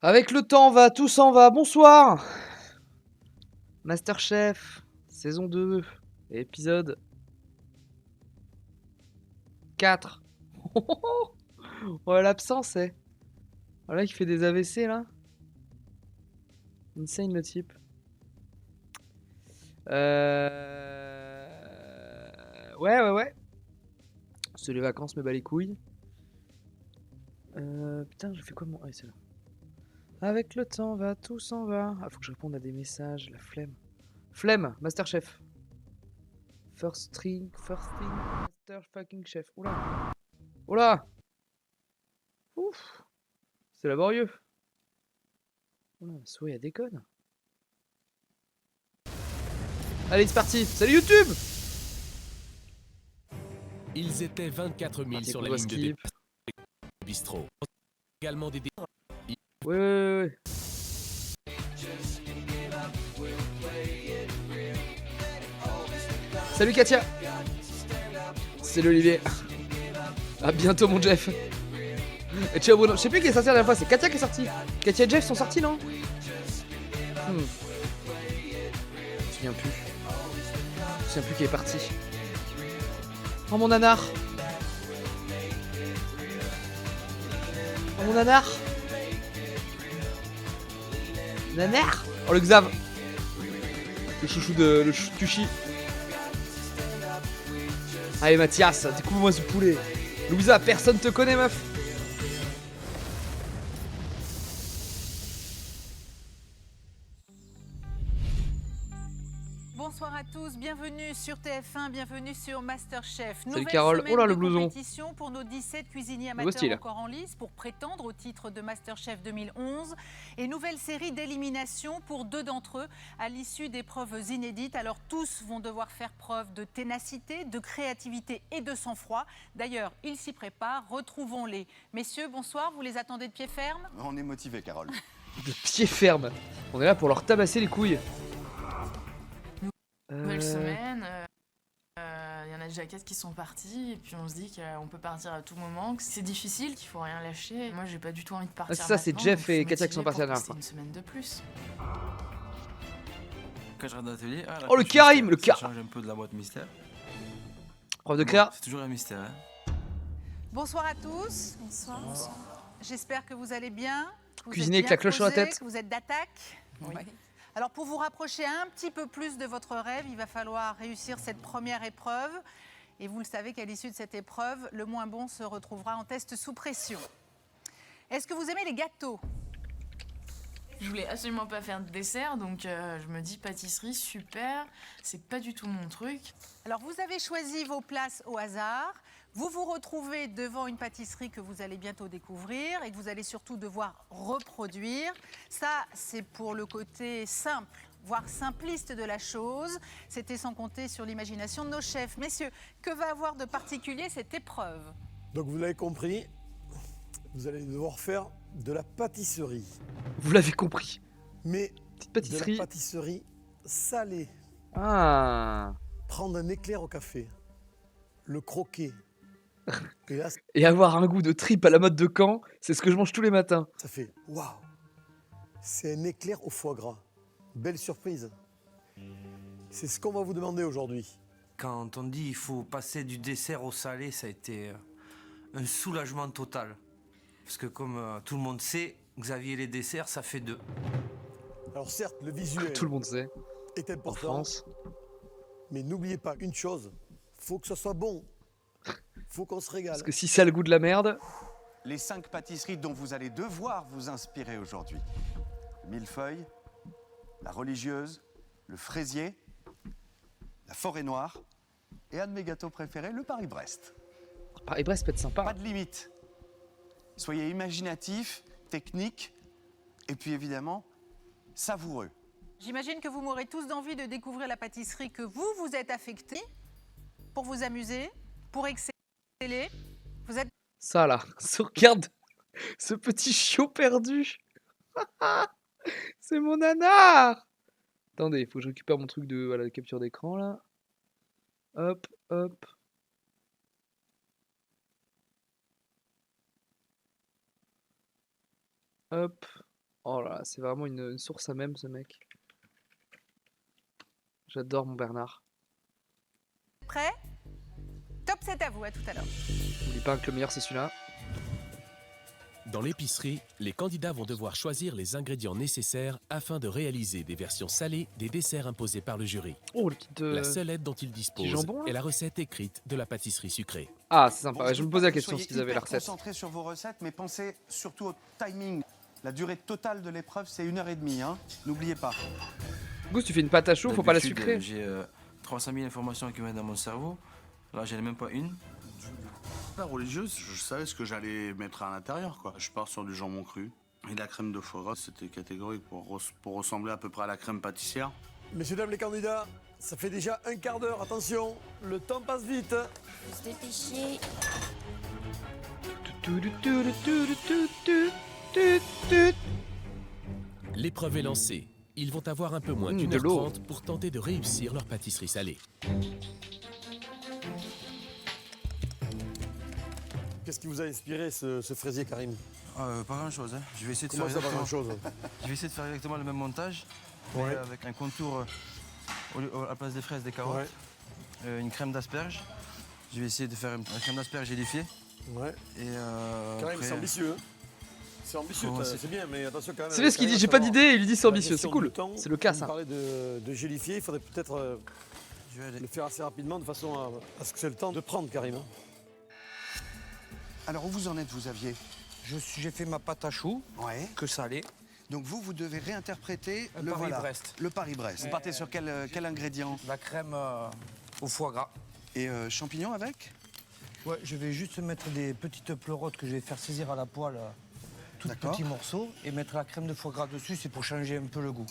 Avec le temps va, tout s'en va. Bonsoir. Masterchef, saison 2, épisode 4. Oh, l'absence, eh. Voilà, il fait des AVC, là. Insane, le type. Ouais. C'est les vacances, me bat les couilles. Putain, je fais quoi, moi? Ah, c'est là. Avec le temps va, tout s'en va. Ah, faut que je réponde à des messages, la flemme. Flemme, Masterchef. First thing, Master fucking chef. Oula. Oula. Ouf. C'est laborieux. Oula, ma souris, elle déconne. Allez, c'est parti. Salut YouTube. Ils étaient 24 000 sur la ligne de départ du bistrot. Également des Ouais. Salut Katia. C'est l'Olivier. À bientôt mon Jeff. Et ciao Bruno. Je sais plus qui est sorti la dernière fois, c'est Katia qui est sortie. Katia et Jeff sont sortis, non? Je me souviens plus. Je me souviens plus qui est parti. Oh mon nanar. Oh mon nanar. Nanar. Oh le Xav. Le chouchou de Tuchy. Allez Mathias, découvre-moi ce poulet. Louisa, personne te connaît meuf. Bonsoir à tous, bienvenue sur TF1, bienvenue sur Masterchef. Salut Nouvelle Carole. semaine Oh là, de le blouson. compétition pour nos 17 cuisiniers Nouveau style. amateurs encore en lice pour prétendre au titre de Masterchef 2011. Et nouvelle série d'élimination pour 2 d'entre eux à l'issue d'épreuves inédites. Alors tous vont devoir faire preuve de ténacité, de créativité et de sang-froid. D'ailleurs, ils s'y préparent, retrouvons-les. Messieurs, bonsoir, vous les attendez de pied ferme? On est motivé, Carole. De pied ferme. On est là pour leur tabasser les couilles. Nouvelle semaine, y en a déjà 4 qui sont partis, et puis on se dit qu'on peut partir à tout moment, que c'est difficile, qu'il faut rien lâcher. Moi j'ai pas du tout envie de partir. Ça, c'est maintenant, Jeff donc je suis et Katia qui sont motivée partis la pour dernière fois. passer une semaine de plus. Quand je rentre dans l'atelier, la Oh le couche Karim, mystère, le ça Karim. change un peu de la boîte mystère. Prof de Bon, créa. c'est toujours un mystère, hein. Bonsoir à tous. Bonsoir. J'espère que vous allez bien. Que vous Cuisiner êtes avec la bien cloche sur la posés, tête. que vous êtes d'attaque. Oui. Alors pour vous rapprocher un petit peu plus de votre rêve, il va falloir réussir cette première épreuve. Et vous le savez qu'à l'issue de cette épreuve, le moins bon se retrouvera en test sous pression. Est-ce que vous aimez les gâteaux? Je voulais absolument pas faire de dessert, donc je me dis pâtisserie, super, c'est pas du tout mon truc. Alors vous avez choisi vos places au hasard. Vous vous retrouvez devant une pâtisserie que vous allez bientôt découvrir et que vous allez surtout devoir reproduire. Ça, c'est pour le côté simple, voire simpliste de la chose. C'était sans compter sur l'imagination de nos chefs. Messieurs, que va avoir de particulier cette épreuve? Donc vous l'avez compris, vous allez devoir faire de la pâtisserie. Vous l'avez compris. Mais Petite pâtisserie. de la pâtisserie salée. Ah. Prendre un éclair au café, le croquer. Et là, Et avoir un goût de tripe à la mode de Caen, c'est ce que je mange tous les matins. ça fait waouh. C'est un éclair au foie gras. Belle surprise. C'est ce qu'on va vous demander aujourd'hui. Quand on dit il faut passer du dessert au salé, ça a été un soulagement total. Parce que comme tout le monde sait, Xavier les desserts, ça fait 2. Alors certes, le visuel Tout le monde sait. est En important, France. mais n'oubliez pas une chose, faut que ce soit bon. Faut qu'on se régale. Parce que si ça a le goût de la merde. Les 5 pâtisseries dont vous allez devoir vous inspirer aujourd'hui. Le millefeuille, la religieuse, le fraisier, la forêt noire et un de mes gâteaux préférés, le Paris-Brest. Paris-Brest peut être sympa. Pas de limite. Soyez imaginatifs, techniques et puis évidemment savoureux. J'imagine que vous m'aurez tous d'envie de découvrir la pâtisserie que vous êtes affectés pour vous amuser, pour exceller. Vous êtes Ça là. Regarde ce petit chiot perdu. C'est mon nanar. Attendez, il faut que je récupère mon truc de voilà, capture d'écran là. Hop. Hop. Oh là, c'est vraiment une source à même, ce mec. J'adore mon Bernard. Prêt? Top, c'est à vous, à tout à l'heure. N'oublie pas que le meilleur, c'est celui-là. Dans l'épicerie, les candidats vont devoir choisir les ingrédients nécessaires afin de réaliser des versions salées des desserts imposés par le jury. Oh, le petit... La seule aide dont ils disposent jambon, là est la recette écrite de la pâtisserie sucrée. Ah, c'est sympa. Bon, Ouais, je je me doute posais pas la que question vous s'ils avaient la soyez recette. concentrés sur vos recettes, mais pensez surtout au timing. La durée totale de l'épreuve, c'est 1h30. Hein. N'oubliez pas. Goose, tu fais une pâte à choux, faut pas la D'habitude, sucrer. J'ai 300 000 informations qui viennent dans mon cerveau. Là, j'en ai même pas une. La religieuse, je savais ce que j'allais mettre à l'intérieur, quoi. Je pars sur du jambon cru et de la crème de foie gras. C'était catégorique pour ressembler à peu près à la crème pâtissière. Messieurs, dames, les candidats, ça fait déjà un quart d'heure. Attention, le temps passe vite. Faut se dépêcher. L'épreuve est lancée. Ils vont avoir un peu moins de d'1h30 l'eau. pour tenter de réussir leur pâtisserie salée. Qu'est-ce qui vous a inspiré ce fraisier, Karim? Pas grand-chose. Hein. Je vais essayer de Comment faire ça, pas exactement... grand-chose? Je vais essayer de faire exactement le même montage, mais Ouais. avec un contour à la place des fraises, des carottes, Ouais. une crème d'asperges. Je vais essayer de faire une crème d'asperges gélifiée. Ouais. Et Karim, après- c'est ambitieux. Hein. C'est ambitieux, Oh, c'est bien, mais attention quand même. C'est bien ce qu'il dit, j'ai pas d'idée, il lui dit c'est ambitieux, c'est cool. C'est le cas, ça. Vous parlez de gélifier, il faudrait peut-être je vais aller. le faire assez rapidement de façon à ce que c'est le temps de prendre, Karim. Hein. Alors, où vous en êtes, vous aviez? J'ai fait ma pâte à choux, Ouais. que salée. Donc vous devez réinterpréter Un le Paris-Brest. Le Paris-Brest. Vous partez sur quel ingrédient? La crème au foie gras. Et champignons avec? Ouais, je vais juste mettre des petites pleurotes que je vais faire saisir à la poêle, tout D'accord. petits morceaux, et mettre la crème de foie gras dessus, c'est pour changer un peu le goût.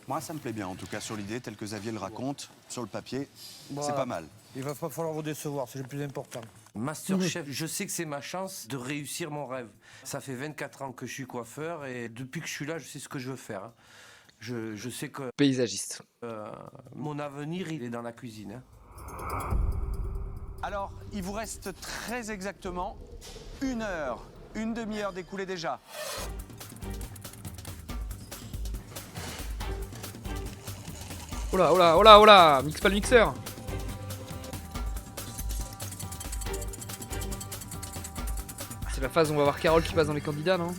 Moi, ça me plaît bien, en tout cas, sur l'idée, telle que Xavier le raconte, sur le papier, Voilà. c'est pas mal. Il va pas falloir vous décevoir, c'est le plus important. Masterchef, je sais que c'est ma chance de réussir mon rêve. Ça fait 24 ans que je suis coiffeur et depuis que je suis là, je sais ce que je veux faire. Hein. Je sais que Paysagiste. mon avenir, il est dans la cuisine. Hein. Alors, il vous reste très exactement 1 heure, une demi-heure d'écoulée déjà. Oh là, oh là, oh là, oh là, mixe pas le mixeur. C'est la phase où on va voir Carole qui passe dans les candidats, non?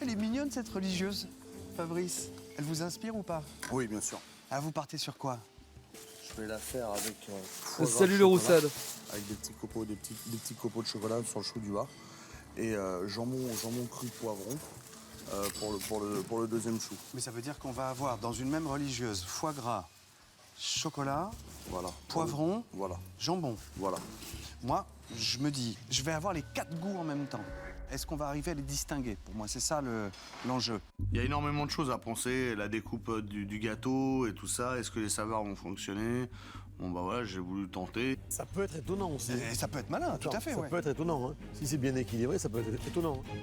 Elle est mignonne, cette religieuse, Fabrice. Elle vous inspire ou pas? Oui, bien sûr. Ah, vous partez sur quoi? Je vais la faire avec foie gras, Salut le chocolat, roussade. avec des petits copeaux de chocolat sur le chou du bas et jambon cru poivron pour le deuxième chou. Mais ça veut dire qu'on va avoir dans une même religieuse foie gras, chocolat, Voilà. poivron, Voilà. jambon. Voilà. Moi, je me dis, je vais avoir les 4 goûts en même temps. Est-ce qu'on va arriver à les distinguer? Pour moi, c'est ça l'enjeu. Il y a énormément de choses à penser, la découpe du gâteau et tout ça. Est-ce que les saveurs vont fonctionner? Bon bah voilà, j'ai voulu tenter. Ça peut être étonnant aussi. Et ça peut être malin, tout à fait, Ça ouais. peut être étonnant. Hein. Si c'est bien équilibré, ça peut être étonnant. Hein.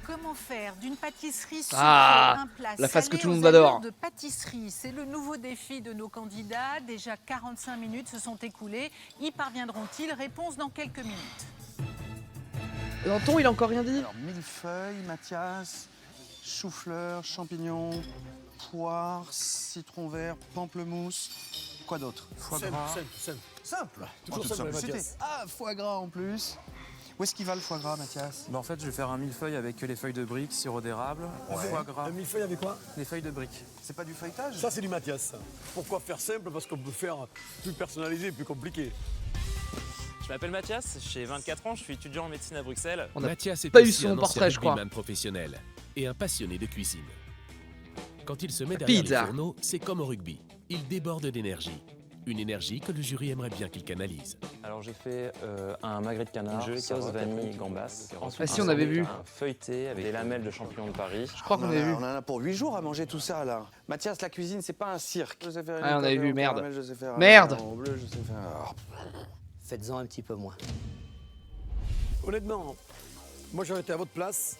Comment faire d'une pâtisserie sucrée Ah, un plat la phase que salé tout le aux monde adore. allures de pâtisserie? C'est le nouveau défi de nos candidats. Déjà 45 minutes se sont écoulées. Y parviendront-ils? Réponse dans quelques minutes. Danton, il a encore rien dit. Alors, millefeuille, Mathias, chou-fleur, champignons, poire, citron vert, pamplemousse. Quoi d'autre? Foie Simple, gras. simple. Simple. Toujours En toute simple, simplicité. Mathias. Ah, foie gras en plus. Où est-ce qu'il va le foie gras, Mathias? En fait, je vais faire un millefeuille avec les feuilles de briques, sirop d'érable, foie gras, Un millefeuille avec quoi? les feuilles de briques. C'est pas du feuilletage? Ça, c'est du Mathias. Ça. Pourquoi faire simple? Parce qu'on peut faire plus personnalisé, plus compliqué. Je m'appelle Mathias, j'ai 24 ans, je suis étudiant en médecine à Bruxelles. On a Mathias est pas eu aussi son un portrait, je ancien crois. rugbyman professionnel et un passionné de cuisine. Quand il se met La derrière pizza. les fourneaux, c'est comme au rugby. Il déborde d'énergie. Une énergie que le jury aimerait bien qu'il canalise. Alors j'ai fait un magret de canard, sauce vanille, gambas. Ah si, on avait vu. Un feuilleté avec des lamelles de champignons de Paris. Je crois qu'on avait vu. On en a pour 8 jours à manger tout ça, là. Mathias, la cuisine, c'est pas un cirque. Je sais faire Ah, on avait vu, au merde. caramel, je sais faire Merde. au bleu, je sais faire... Faites-en un petit peu moins. Honnêtement, moi, j'aurais été à votre place,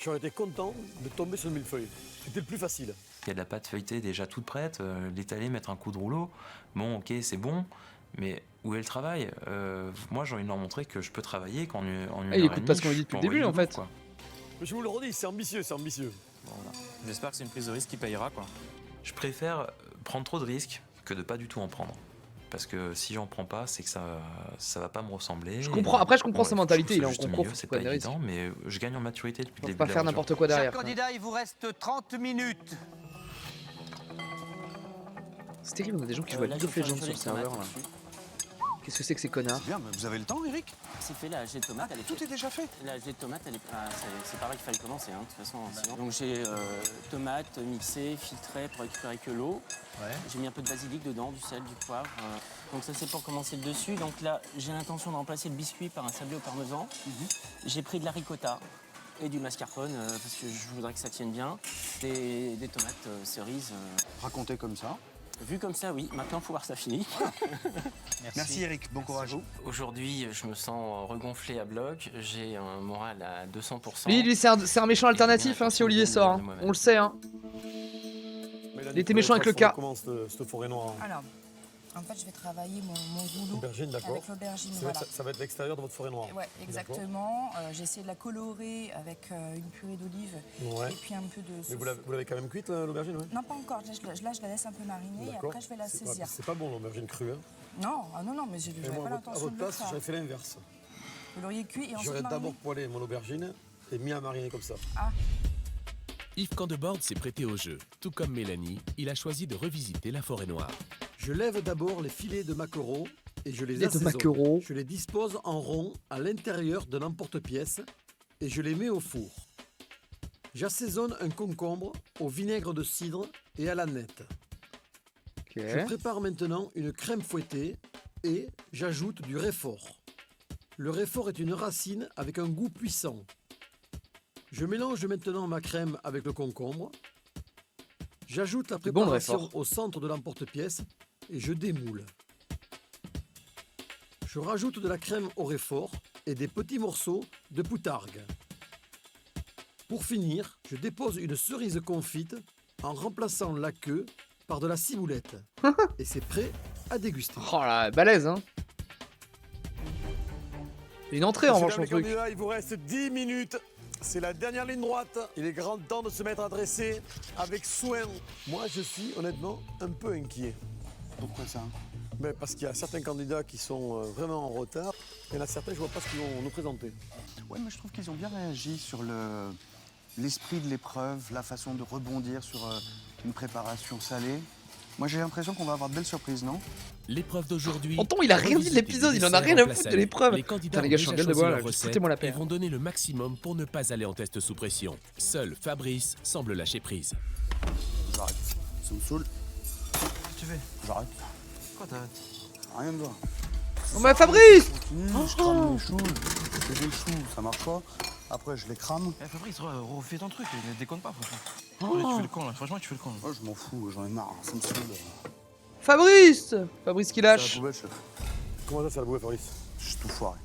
j'aurais été content de tomber sur le millefeuille. C'était le plus facile. Il y a de la pâte feuilletée déjà toute prête, l'étaler, mettre un coup de rouleau. Bon, ok, c'est bon, mais où est le travail? Moi, j'ai envie de leur montrer que je peux travailler, qu'en une Ah, il heure écoute et pas ce demie, qu'on lui dit je depuis peux le début, envoyer en du fait. bouffe, quoi. Je vous le redis, c'est ambitieux, c'est ambitieux. Voilà. J'espère que c'est une prise de risque qui payera, quoi. Je préfère prendre trop de risques que de pas du tout en prendre. Parce que si j'en prends pas, c'est que ça va pas me ressembler. Je comprends. Après, je comprends sa mentalité. Il est en juste concours. milieu, c'est pas évident, mais je gagne en maturité depuis le Faut début. pas de faire l'aventure. n'importe quoi derrière. Chers candidats, il vous reste 30 minutes. C'est terrible, on a des gens qui jouent à League of Legends sur le serveur là. Qu'est-ce que c'est que ces connards? Bien, mais vous avez le temps, Eric? C'est fait, la gelée de tomate, elle est Tout faite. est déjà fait. La gelée de tomate, elle est... c'est pareil qu'il fallait commencer, hein, de toute façon. Sinon. Donc j'ai tomate mixée, filtrée pour récupérer que l'eau. Ouais. J'ai mis un peu de basilic dedans, du sel, du poivre. Donc ça c'est pour commencer le dessus. Donc là, j'ai l'intention de remplacer le biscuit par un sablé au parmesan. J'ai pris de la ricotta et du mascarpone parce que je voudrais que ça tienne bien. Des tomates cerises. Racontez comme ça. Vu comme ça, oui. Maintenant, il faut voir ça fini. Merci Eric, bon courage. Aujourd'hui, je me sens regonflé à bloc. J'ai un moral à 200%. Lui, c'est un méchant alternatif hein, si Olivier sort. Hein. On le sait. Hein. Il était méchant avec le cas. Comment cette forêt noire? Alors, en fait, je vais travailler mon rouleau Aubergine, d'accord. avec l'aubergine. Voilà. Ça va être l'extérieur de votre forêt noire. Ouais, exactement. J'ai essayé de la colorer avec une purée d'olive et puis un peu de sauce. Mais vous l'avez quand même cuite l'aubergine, ouais? Non, pas encore. Là, je la laisse un peu mariner et après, je vais la saisir. C'est pas bon l'aubergine crue, hein? Non, non, mais je n'avais pas l'intention de le place, faire. j'aurais fait l'inverse. Vous l'auriez cuit et ensuite J'aurais mariné. d'abord poêlé mon aubergine et mis à mariner comme ça. Ah. Yves Candebord s'est prêté au jeu. Tout comme Mélanie, il a choisi de revisiter la forêt noire. Je lève d'abord les filets de maquereau et je les Filets de assaisonne. maquereau. Je les dispose en rond à l'intérieur d'un emporte-pièce et je les mets au four. J'assaisonne un concombre au vinaigre de cidre et à l'aneth. Je prépare maintenant une crème fouettée et j'ajoute du réfort. Le réfort est une racine avec un goût puissant. Je mélange maintenant ma crème avec le concombre. J'ajoute la préparation au centre de l'emporte-pièce et je démoule. Je rajoute de la crème au réfort et des petits morceaux de poutargue. Pour finir, je dépose une cerise confite en remplaçant la queue par de la ciboulette. Et c'est prêt à déguster. Oh là, balèze hein. Une entrée en revanche mon truc. Il vous reste 10 minutes. C'est la dernière ligne droite. Il est grand temps de se mettre à dresser avec soin. Moi, je suis honnêtement un peu inquiet. Pourquoi ça? Parce qu'il y a certains candidats qui sont vraiment en retard. Il y en a certains, je vois pas ce qu'ils vont nous présenter. Ouais, mais je trouve qu'ils ont bien réagi sur l'esprit de l'épreuve, la façon de rebondir sur une préparation salée. Moi, j'ai l'impression qu'on va avoir de belles surprises, non? L'épreuve d'aujourd'hui. Tonton, il a rien dit de l'épisode, il en a rien à foutre de l'épreuve. Les candidats les gars, je suis en gueule de bois là, foutez-moi la paix. Ils vont donner le maximum pour ne pas aller en test sous pression. Seul Fabrice semble lâcher prise. J'arrête. Ça me saoule. Qu'est-ce que tu fais? J'arrête. Quoi t'arrêtes? Rien de voir. Oh mais Fabrice! Je crame les choux. Je fais des choux, ça marche pas. Après, je les crame. Fabrice, refais ton truc, ne déconne pas, franchement. Tu fais le con là, franchement, tu fais le con. Oh, je m'en fous, j'en ai marre, ça me saoule. Fabrice! Fabrice qui lâche. C'est la poubelle, chef. Comment ça, c'est la poubelle, Fabrice? J'ai tout foiré.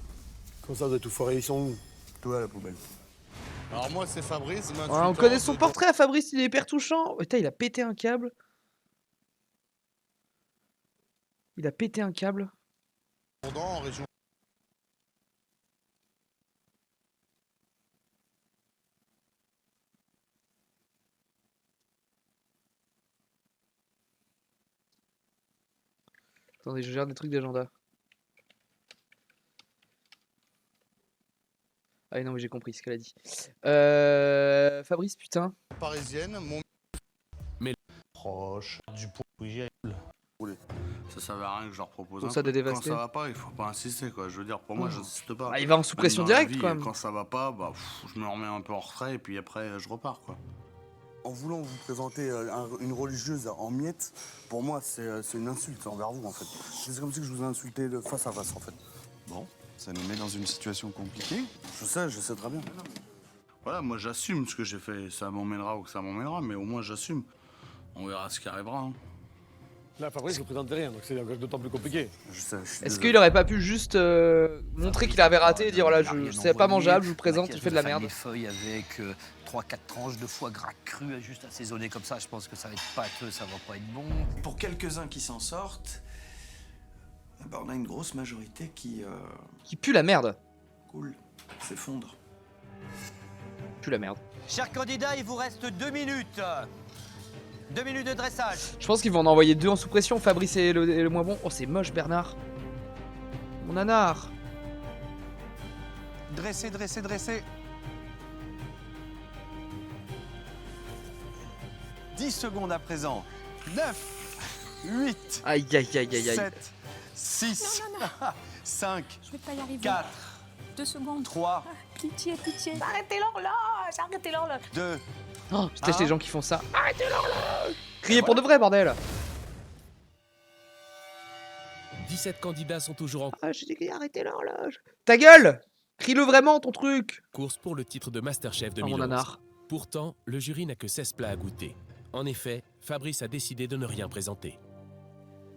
Comment ça, vous avez tout foiré? Ils sont où? Tout à la poubelle. Alors moi, c'est Fabrice. On connaît son portrait à Fabrice, il est hyper touchant. Oh, putain, il a pété un câble. Il a pété un câble. En région. Attendez, je gère des trucs d'agenda. Ah non mais j'ai compris ce qu'elle a dit. Fabrice, putain. Parisienne, mon... Mais... Proche du point. Ça servait à rien que je leur propose Pour un ça de truc. Quand dévaster. ça va pas, il faut pas insister, quoi. Je veux dire, pour moi, j'insiste pas. Ah, il va en sous pression Même dans la directe, vie, quand même. Quand ça va pas, bah, je me remets un peu en retrait et puis après, je repars, quoi. En voulant vous présenter une religieuse en miettes, pour moi, c'est une insulte envers vous, en fait. C'est comme si je vous ai insulté face à face, en fait. Bon, ça nous met dans une situation compliquée. Je sais très bien. Voilà, moi, j'assume ce que j'ai fait. Ça m'emmènera ou que ça m'emmènera, mais au moins, j'assume. On verra ce qui arrivera. Hein. Là, Fabrice, je ne présente rien, donc c'est d'autant plus compliqué. Est-ce qu'il aurait pas pu juste montrer qu'il avait raté et dire voilà, c'est pas mangeable, je vous présente, il fait de la merde. Des feuilles avec 3-4 tranches de foie gras cru, juste assaisonné comme ça, je pense que ça va être pâteux, ça va pas être bon. Pour quelques-uns qui s'en sortent, bah on a une grosse majorité qui pue la merde. coule, s'effondre. pue la merde. Chers candidats, il vous reste 2 minutes. 2 minutes de dressage. Je pense qu'ils vont en envoyer 2 en sous pression. Fabrice est le moins bon. Oh, c'est moche, Bernard. Mon nanar. Dressez, dressez, dressez. 10 secondes à présent. 9, 8, Aïe, aïe, aïe, aïe, aïe. 7, 6, Non, non, non. 5, Je vais pas y arriver. 4, 2 secondes. 3, Pitié, pitié. Arrêtez l'horloge, arrêtez l'horloge. 2. Oh, je déteste les gens qui font ça. Arrêtez l'horloge. Criez pour de vrai, bordel. 17 candidats sont toujours en Ah, j'ai dit arrêtez l'horloge. Ta gueule. Crie-le vraiment, ton truc. course pour le titre de Masterchef Oh, mon 2011. nanar. Pourtant, le jury n'a que 16 plats à goûter. En effet, Fabrice a décidé de ne rien présenter.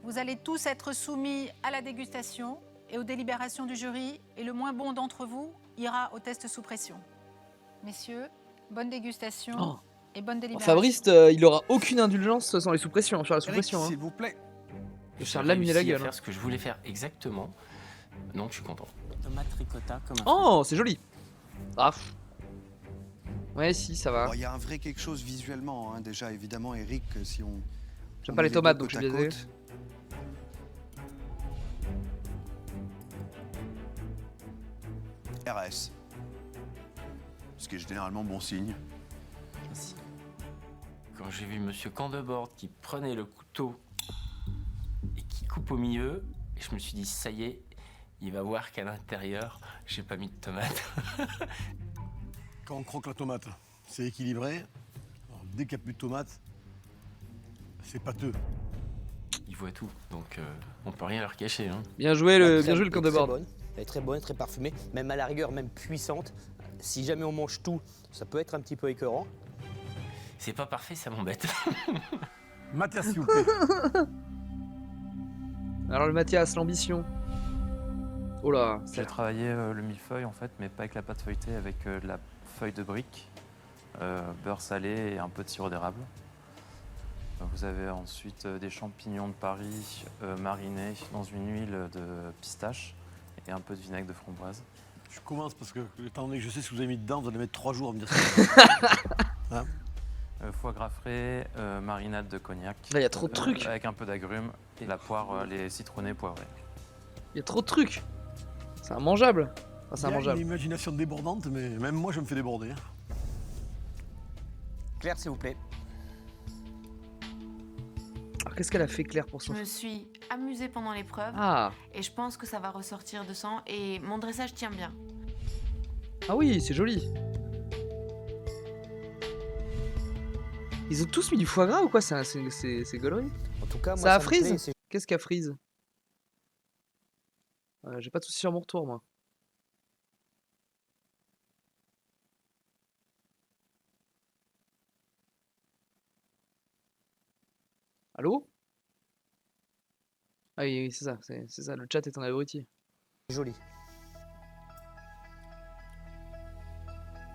Vous allez tous être soumis à la dégustation et aux délibérations du jury, et le moins bon d'entre vous ira au test sous pression. Messieurs, bonne dégustation Oh. et bonne délibération. Fabrice, il aura aucune indulgence sans les sous-pressions. Sur la sous-pression. S'il vous plaît. Je vais faire laminer la réussi à gueule. faire ce que je voulais faire exactement. Donc je suis content. Tomate ricotta comme un. Oh, c'est joli. Ah. Ouais, si, ça va. Bon, il y a un vrai quelque chose visuellement. Hein. Déjà, évidemment, Eric, si on. J'aime on pas met les tomates, deux donc je côte suis à biaisé. côte. RS. Ce qui est généralement bon signe. Merci. Quand j'ai vu Monsieur Candebord qui prenait le couteau et qui coupe au milieu, je me suis dit ça y est, il va voir qu'à l'intérieur, j'ai pas mis de tomate. Quand on croque la tomate, c'est équilibré. Alors, dès qu'il n'y a plus de tomate, c'est pâteux. Ils voient tout, donc on peut rien leur cacher. Hein. Bien joué le camp de bord. Elle est très bonne, très parfumée, même à la rigueur, même puissante. Si jamais on mange tout, ça peut être un petit peu écœurant. C'est pas parfait, ça m'embête. Mathias, s'il vous plaît. Alors le Mathias, l'ambition. Oh là. J'ai travaillé le millefeuille en fait, mais pas avec la pâte feuilletée, avec de la feuille de brique, beurre salé et un peu de sirop d'érable. Vous avez ensuite des champignons de Paris marinés dans une huile de pistache et un peu de vinaigre de framboise. Je commence parce que, étant donné que je sais ce que vous avez mis dedans, vous allez mettre 3 jours à me dire ça. Hein? Foie gras frais, marinade de cognac. Là, il y a trop de trucs. Avec un peu d'agrumes et la poire, les citronnés poivrés. Il y a trop de trucs. C'est immangeable. Enfin, c'est Il y a immangeable. une imagination débordante, mais même moi, je me fais déborder. Hein. Claire, s'il vous plaît. Alors, qu'est-ce qu'elle a fait, Claire, pour Je son... me suis amusée pendant l'épreuve Ah. et je pense que ça va ressortir de sang et mon dressage tient bien. Ah oui, c'est joli. Ils ont tous mis du foie gras ou quoi? C'est gaulerie. En tout cas, moi, Ça a me frise? plaît, c'est- Qu'est-ce qu'a frise? J'ai pas de soucis sur mon retour, moi. Allô? Ah oui, oui, c'est ça, c'est ça, le chat est en abruti. Joli.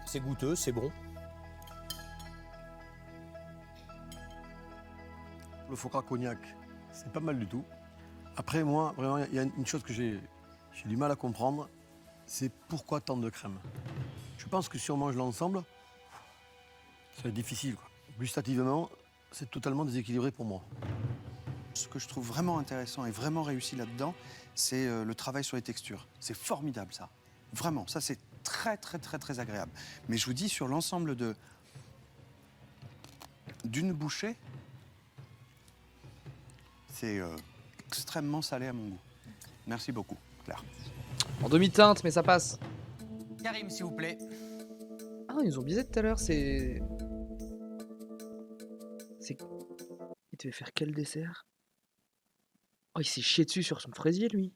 C'est goûteux, c'est bon. Le foie gras cognac, c'est pas mal du tout. Après, moi, vraiment, il y a une chose que j'ai du mal à comprendre, c'est pourquoi tant de crème. Je pense que si on mange l'ensemble, ça va être difficile, quoi. Gustativement, c'est totalement déséquilibré pour moi. Ce que je trouve vraiment intéressant et vraiment réussi là-dedans, c'est le travail sur les textures. C'est formidable, ça. Vraiment, ça, c'est très, très, très, très agréable. Mais je vous dis, sur l'ensemble d'une bouchée, c'est extrêmement salé à mon goût. Merci beaucoup, Claire. En demi-teinte, mais ça passe. Karim, s'il vous plaît. Ah, ils nous ont biaisé tout à l'heure, c'est... Il devait faire quel dessert? Oh, il s'est chié dessus sur son fraisier, lui.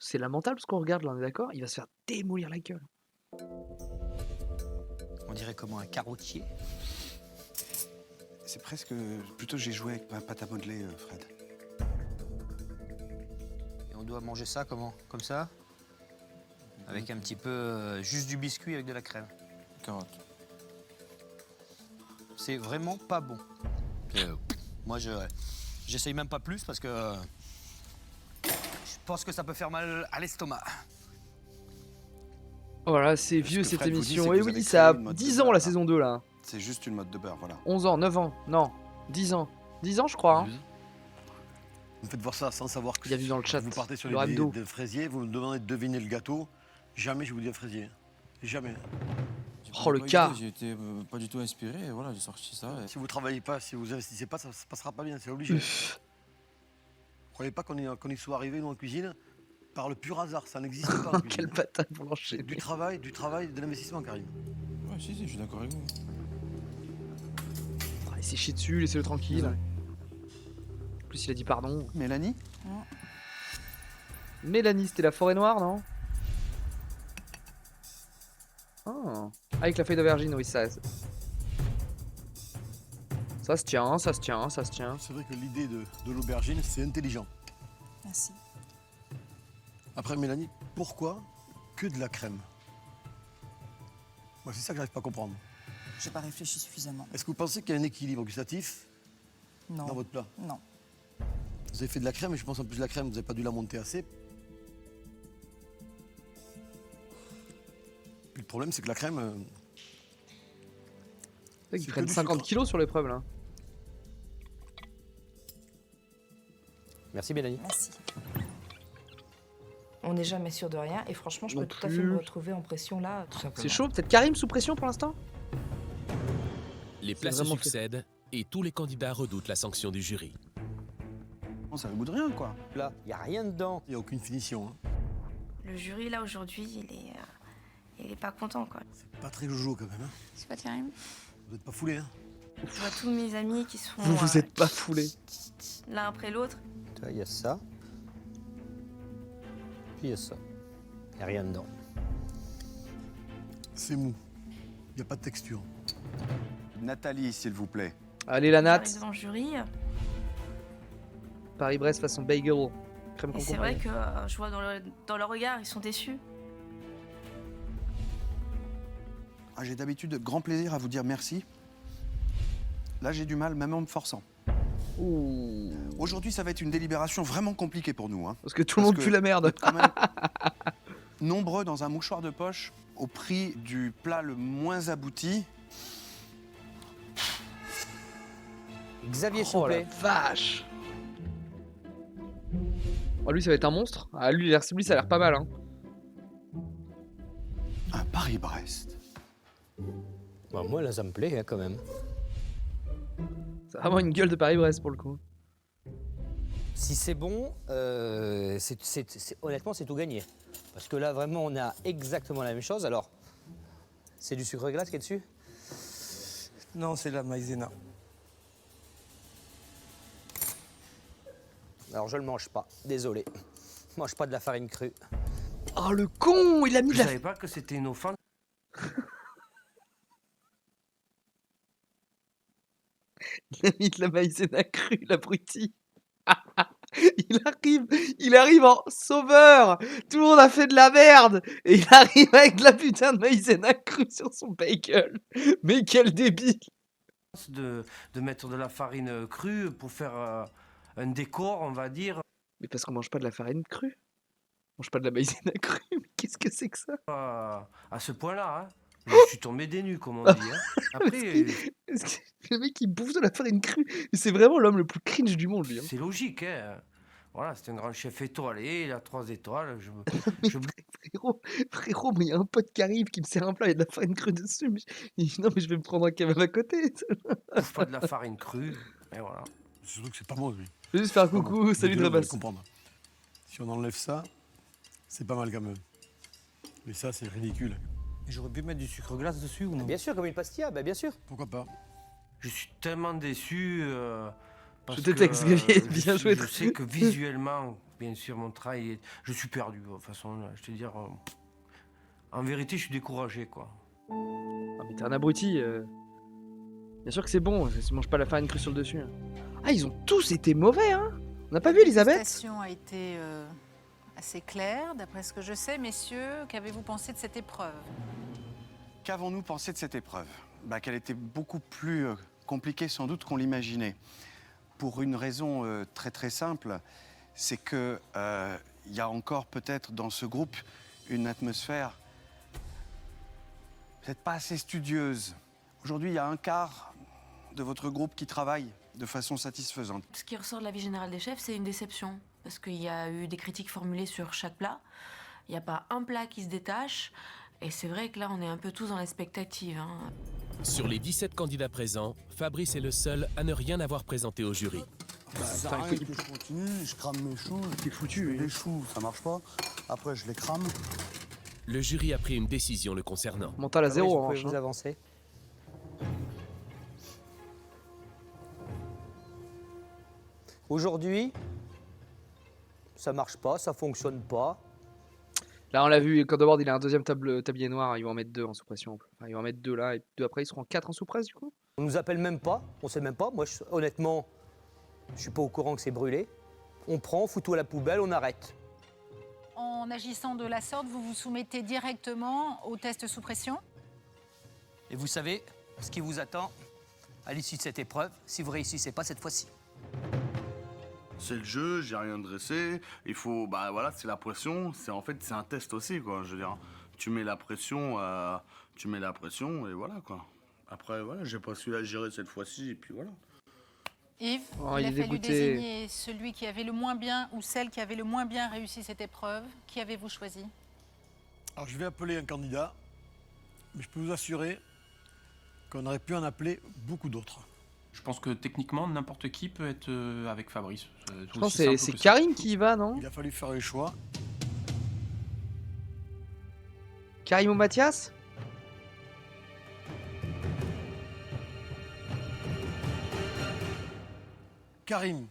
C'est lamentable ce qu'on regarde là, on est d'accord? Il va se faire démolir la gueule. On dirait comment un carottier. C'est presque... Plutôt, j'ai joué avec ma pâte à modeler, Fred. Et on doit manger ça comment? Comme ça? Avec un petit peu... juste du biscuit avec de la crème. Carotte. C'est vraiment pas bon. Moi, j'essaye même pas plus parce que je suis pense que ça peut faire mal à l'estomac. Voilà, c'est vieux que cette Fred vous dit, émission. c'est que Et vous oui, avez ça a créé une mode de 10 ans beurre, la là. saison 2 là. C'est juste une mode de beurre, voilà. 11 ans, 9 ans, non, 10 ans. 10 ans je crois. Hein. Vous me faites voir ça sans savoir que Il y a vu dans le chat. vous partez sur le les rando. de fraisier, vous me demandez de deviner le gâteau. Jamais je vous dis un fraisier. Jamais. Oh le cas. J'ai été pas du tout inspiré, et voilà, j'ai sorti ça. Et... Si vous travaillez pas, si vous investissez pas, ça se passera pas bien, c'est obligé. Croyez pas qu'on y soit arrivé nous en cuisine par le pur hasard, ça n'existe pas. En Quelle patate pour l'enchaîner. Du travail, de l'investissement, Karim. Ouais, si, je suis d'accord avec vous. Il s'est chié dessus, laissez-le tranquille. En plus il a dit pardon. Mélanie Mélanie, c'était la forêt noire, non? Ah, avec la feuille d'aubergine, oui, ça se tient, ça se tient, ça se tient. C'est vrai que l'idée de l'aubergine, c'est intelligent. Merci. Après, Mélanie, pourquoi que de la crème? Moi, c'est ça que j'arrive pas à comprendre. J'ai pas réfléchi suffisamment. Est-ce que vous pensez qu'il y a un équilibre gustatif Non. dans votre plat? Non. Vous avez fait de la crème, et je pense en plus la crème, vous n'avez pas dû la monter assez. Puis le problème, c'est que la crème... Ils prennent 50 kilos sur l'épreuve là. Merci Mélanie. Merci. On n'est jamais sûr de rien et franchement, je Non peux tout à fait plus. me retrouver en pression là, tout simplement. C'est chaud, peut-être Karim sous pression pour l'instant? Les plats se succèdent et tous les candidats redoutent la sanction du jury. Ça a le goût de rien, quoi. Là, il n'y a rien dedans. Il n'y a aucune finition. Hein. Le jury, là, aujourd'hui, il est pas content, quoi. Pas très jojo quand même. Hein. C'est pas terrible. Vous n'êtes pas foulé, hein. Je vois tous mes amis qui sont Vous vous êtes pas foulé. l'un après l'autre. Il y a ça. Puis il y a ça. Il n'y a rien dedans. C'est mou. Il n'y a pas de texture. Nathalie, s'il vous plaît. Allez la J'arrive natte. devant le jury. Paris-Brest façon bagel. Crème Et c'est concombre. vrai que je vois dans leur regard, ils sont déçus. Ah, j'ai d'habitude grand plaisir à vous dire merci. Là, j'ai du mal, même en me forçant. Aujourd'hui, ça va être une délibération vraiment compliquée pour nous. Hein. Parce que tout le monde pue la merde. Quand même nombreux dans un mouchoir de poche au prix du plat le moins abouti. Xavier Oh la Chouplet. vache. Oh, lui ça va être un monstre. Ah lui, lui ça a l'air pas mal hein. Un Paris-Brest. Bon, moi là ça me plaît hein, quand même. C'est vraiment une gueule de Paris-Brest pour le coup. Si c'est bon, honnêtement c'est tout gagné. Parce que là vraiment on a exactement la même chose. Alors, c'est du sucre glace qui est dessus? Non, c'est la maïzena. Alors je le mange pas, désolé. Je mange pas de la farine crue. Oh le con, il a mis Je de la... savais pas que c'était une offense. Il a mis de la maïzena crue, l'abruti. Il arrive en sauveur. Tout le monde a fait de la merde. Et il arrive avec de la putain de maïzena crue sur son bagel. Mais quel débile. De mettre de la farine crue pour faire un décor, on va dire. Mais parce qu'on mange pas de la farine crue. On mange pas de la maïzena crue. Mais qu'est-ce que c'est que ça? À ce point-là, hein. Je suis tombé des nues, comme on dit. Hein. Après, le mec il bouffe de la farine crue. C'est vraiment l'homme le plus cringe du monde, lui. Hein. c'est logique. Hein. Voilà, c'est un grand chef étoilé, il a 3 étoiles. Frérot, mais il y a un pote qui arrive qui me sert un plat, il y a de la farine crue dessus. Mais... il dit, non, mais je vais me prendre un kebab à côté. bouffe pas de la farine crue. Et voilà. Surtout que c'est pas bon, lui. Je vais juste faire un coucou, salut Vous allez Drabas. comprendre. Si on enlève ça, c'est pas mal quand même. Mais ça, c'est ridicule. J'aurais pu mettre du sucre glace dessus ou non? Bien sûr, comme une pastilla, bah bien sûr. Pourquoi pas? Je suis tellement déçu. Parce Je te que, texte, Xavier, bien joué. Je sais que visuellement, bien sûr, mon travail, je suis perdu. De toute façon, là, je te dire, en vérité, je suis découragé, quoi. Ah, mais t'es un abruti. Bien sûr que c'est bon, je mange pas la farine crue sur le dessus. Hein. Ah, ils ont tous été mauvais, hein. On n'a pas vu Elisabeth? La dégustation a été assez claire, d'après ce que je sais. Messieurs, qu'avez-vous pensé de cette épreuve? Qu'avons-nous pensé de cette épreuve? Qu'elle était beaucoup plus compliquée sans doute qu'on l'imaginait. Pour une raison très très simple, c'est que y y a encore peut-être dans ce groupe une atmosphère peut-être pas assez studieuse. Aujourd'hui, il y a un quart de votre groupe qui travaille de façon satisfaisante. Ce qui ressort de l'avis général des chefs, c'est une déception. Parce qu'il y a eu des critiques formulées sur chaque plat. Il n'y a pas un plat qui se détache. Et c'est vrai que là, on est un peu tous dans l'expectative. Hein. Sur les 17 candidats présents, Fabrice est le seul à ne rien avoir présenté au jury. Ça sert à rien que je continue, je crame mes choux. T'es foutu. Les choux, ça marche pas. Après, je les crame. Le jury a pris une décision le concernant. Mental à 0 en Vous pouvez vous avancer. Aujourd'hui, ça marche pas, ça fonctionne pas. Là, on l'a vu, Candebord, il a un deuxième tablier noir. Ils vont en mettre 2 en sous-pression. Enfin, ils vont en mettre 2 là, et 2 après, ils seront 4 en sous-presse du coup. On nous appelle même pas, on sait même pas. Moi, honnêtement, je suis pas au courant que c'est brûlé. On prend, on fout tout à la poubelle, on arrête. En agissant de la sorte, vous vous soumettez directement au test sous pression. Et vous savez ce qui vous attend à l'issue de cette épreuve si vous réussissez pas cette fois-ci. C'est le jeu, j'ai rien dressé. Il faut, bah voilà, c'est la pression. C'est en fait, c'est un test aussi, quoi. Je veux dire, tu mets la pression et voilà, quoi. Après, voilà, j'ai pas su la gérer cette fois-ci et puis voilà. Yves, il a fallu désigner celui qui avait le moins bien ou celle qui avait le moins bien réussi cette épreuve. Qui avez-vous choisi? Alors, je vais appeler un candidat, mais je peux vous assurer qu'on aurait pu en appeler beaucoup d'autres. Je pense que techniquement, n'importe qui peut être avec Fabrice. Je pense que c'est Karim qui y va, non? Il a fallu faire le choix. Karim ou Mathias? Karim.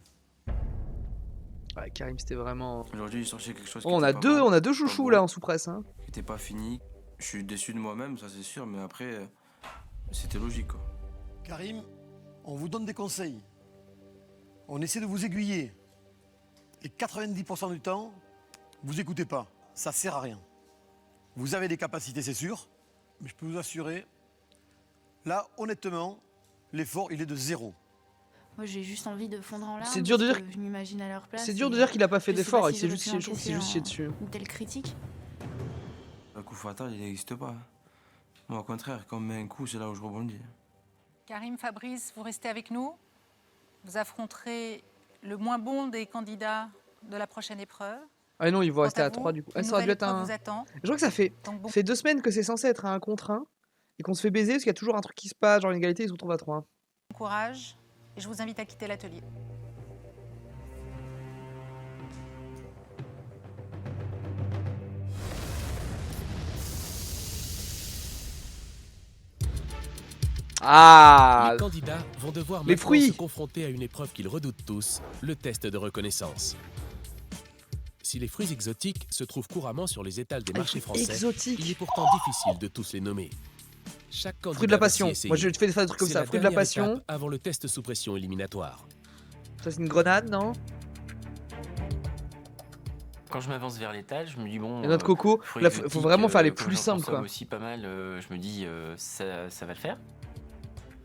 Ouais, Karim, c'était vraiment... Aujourd'hui, il sortait quelque chose Oh, on a deux chouchous là en sous-presse. Hein. qui n'était pas fini. Je suis déçu de moi-même, ça c'est sûr, mais après, c'était logique, quoi. Karim, on vous donne des conseils. On essaie de vous aiguiller. Et 90% du temps, vous écoutez pas. Ça sert à rien. Vous avez des capacités, c'est sûr, mais je peux vous assurer, là, honnêtement, l'effort, il est de 0. Moi, j'ai juste envie de fondre en larmes. C'est dur de dire. Je m'imagine à leur place. C'est dur de dire qu'il a pas fait je sais d'effort. pas Il si s'est j'aurais juste, pu je trouve qu'il s'est juste chié dessus. Une telle critique. Le coup fatal, il n'existe pas. Moi, au contraire, quand on met un coup, c'est là où je rebondis. Karim, Fabrice, vous restez avec nous. Vous affronterez le moins bon des candidats de la prochaine épreuve. Ah non, ils vont rester à vous, 3 du coup. une Ça aurait dû nouvelle être épreuve un. vous attend. Je crois que ça fait, Donc bon. fait 2 semaines que c'est censé être un contre 1 et qu'on se fait baiser parce qu'il y a toujours un truc qui se passe, genre une égalité, ils se retrouvent à 3. Bon courage et je vous invite à quitter l'atelier. Ah, Les candidats vont devoir les maintenant fruits. se confronter à une épreuve qu'ils redoutent tous, le test de reconnaissance. Si les fruits exotiques se trouvent couramment sur les étals des marchés français, exotiques. il est pourtant difficile de tous les nommer. Chaque candidat Fruit de la va passion. s'y essayer. Moi, je fais des trucs comme C'est ça. la Fruit de la dernière passion. étape avant le test sous pression éliminatoire. Ça, c'est une grenade, non? Quand je m'avance vers l'étal, je me dis bon. Et notre coco, fruits là, faut exotiques, vraiment faire les comme plus j'en simples, consomme quoi. aussi pas mal, je me dis ça va le faire.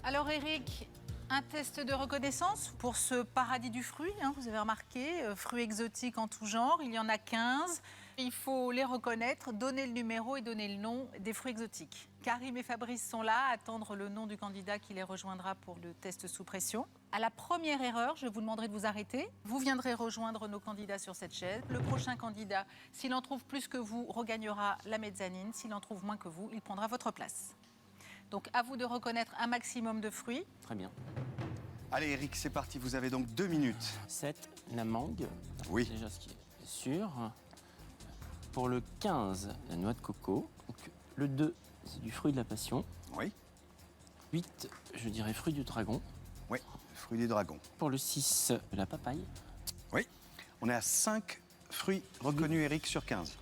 Alors Eric, un test de reconnaissance pour ce paradis du fruit, hein, vous avez remarqué, fruits exotiques en tout genre, il y en a 15. Il faut les reconnaître, donner le numéro et donner le nom des fruits exotiques. Karim et Fabrice sont là à attendre le nom du candidat qui les rejoindra pour le test sous pression. À la première erreur, je vous demanderai de vous arrêter. Vous viendrez rejoindre nos candidats sur cette chaise. Le prochain candidat, s'il en trouve plus que vous, regagnera la mezzanine. S'il en trouve moins que vous, il prendra votre place. Donc à vous de reconnaître un maximum de fruits. Très bien. Allez Eric, c'est parti, vous avez donc 2 minutes. 7, la mangue. Oui. Déjà ce qui est sûr. Pour le 15, la noix de coco. Donc, le 2, c'est du fruit de la passion. Oui. 8, je dirais fruit du dragon. Oui, fruit du dragon. Pour le 6, la papaye. Oui. On est à 5 fruits reconnus, Eric, sur 15.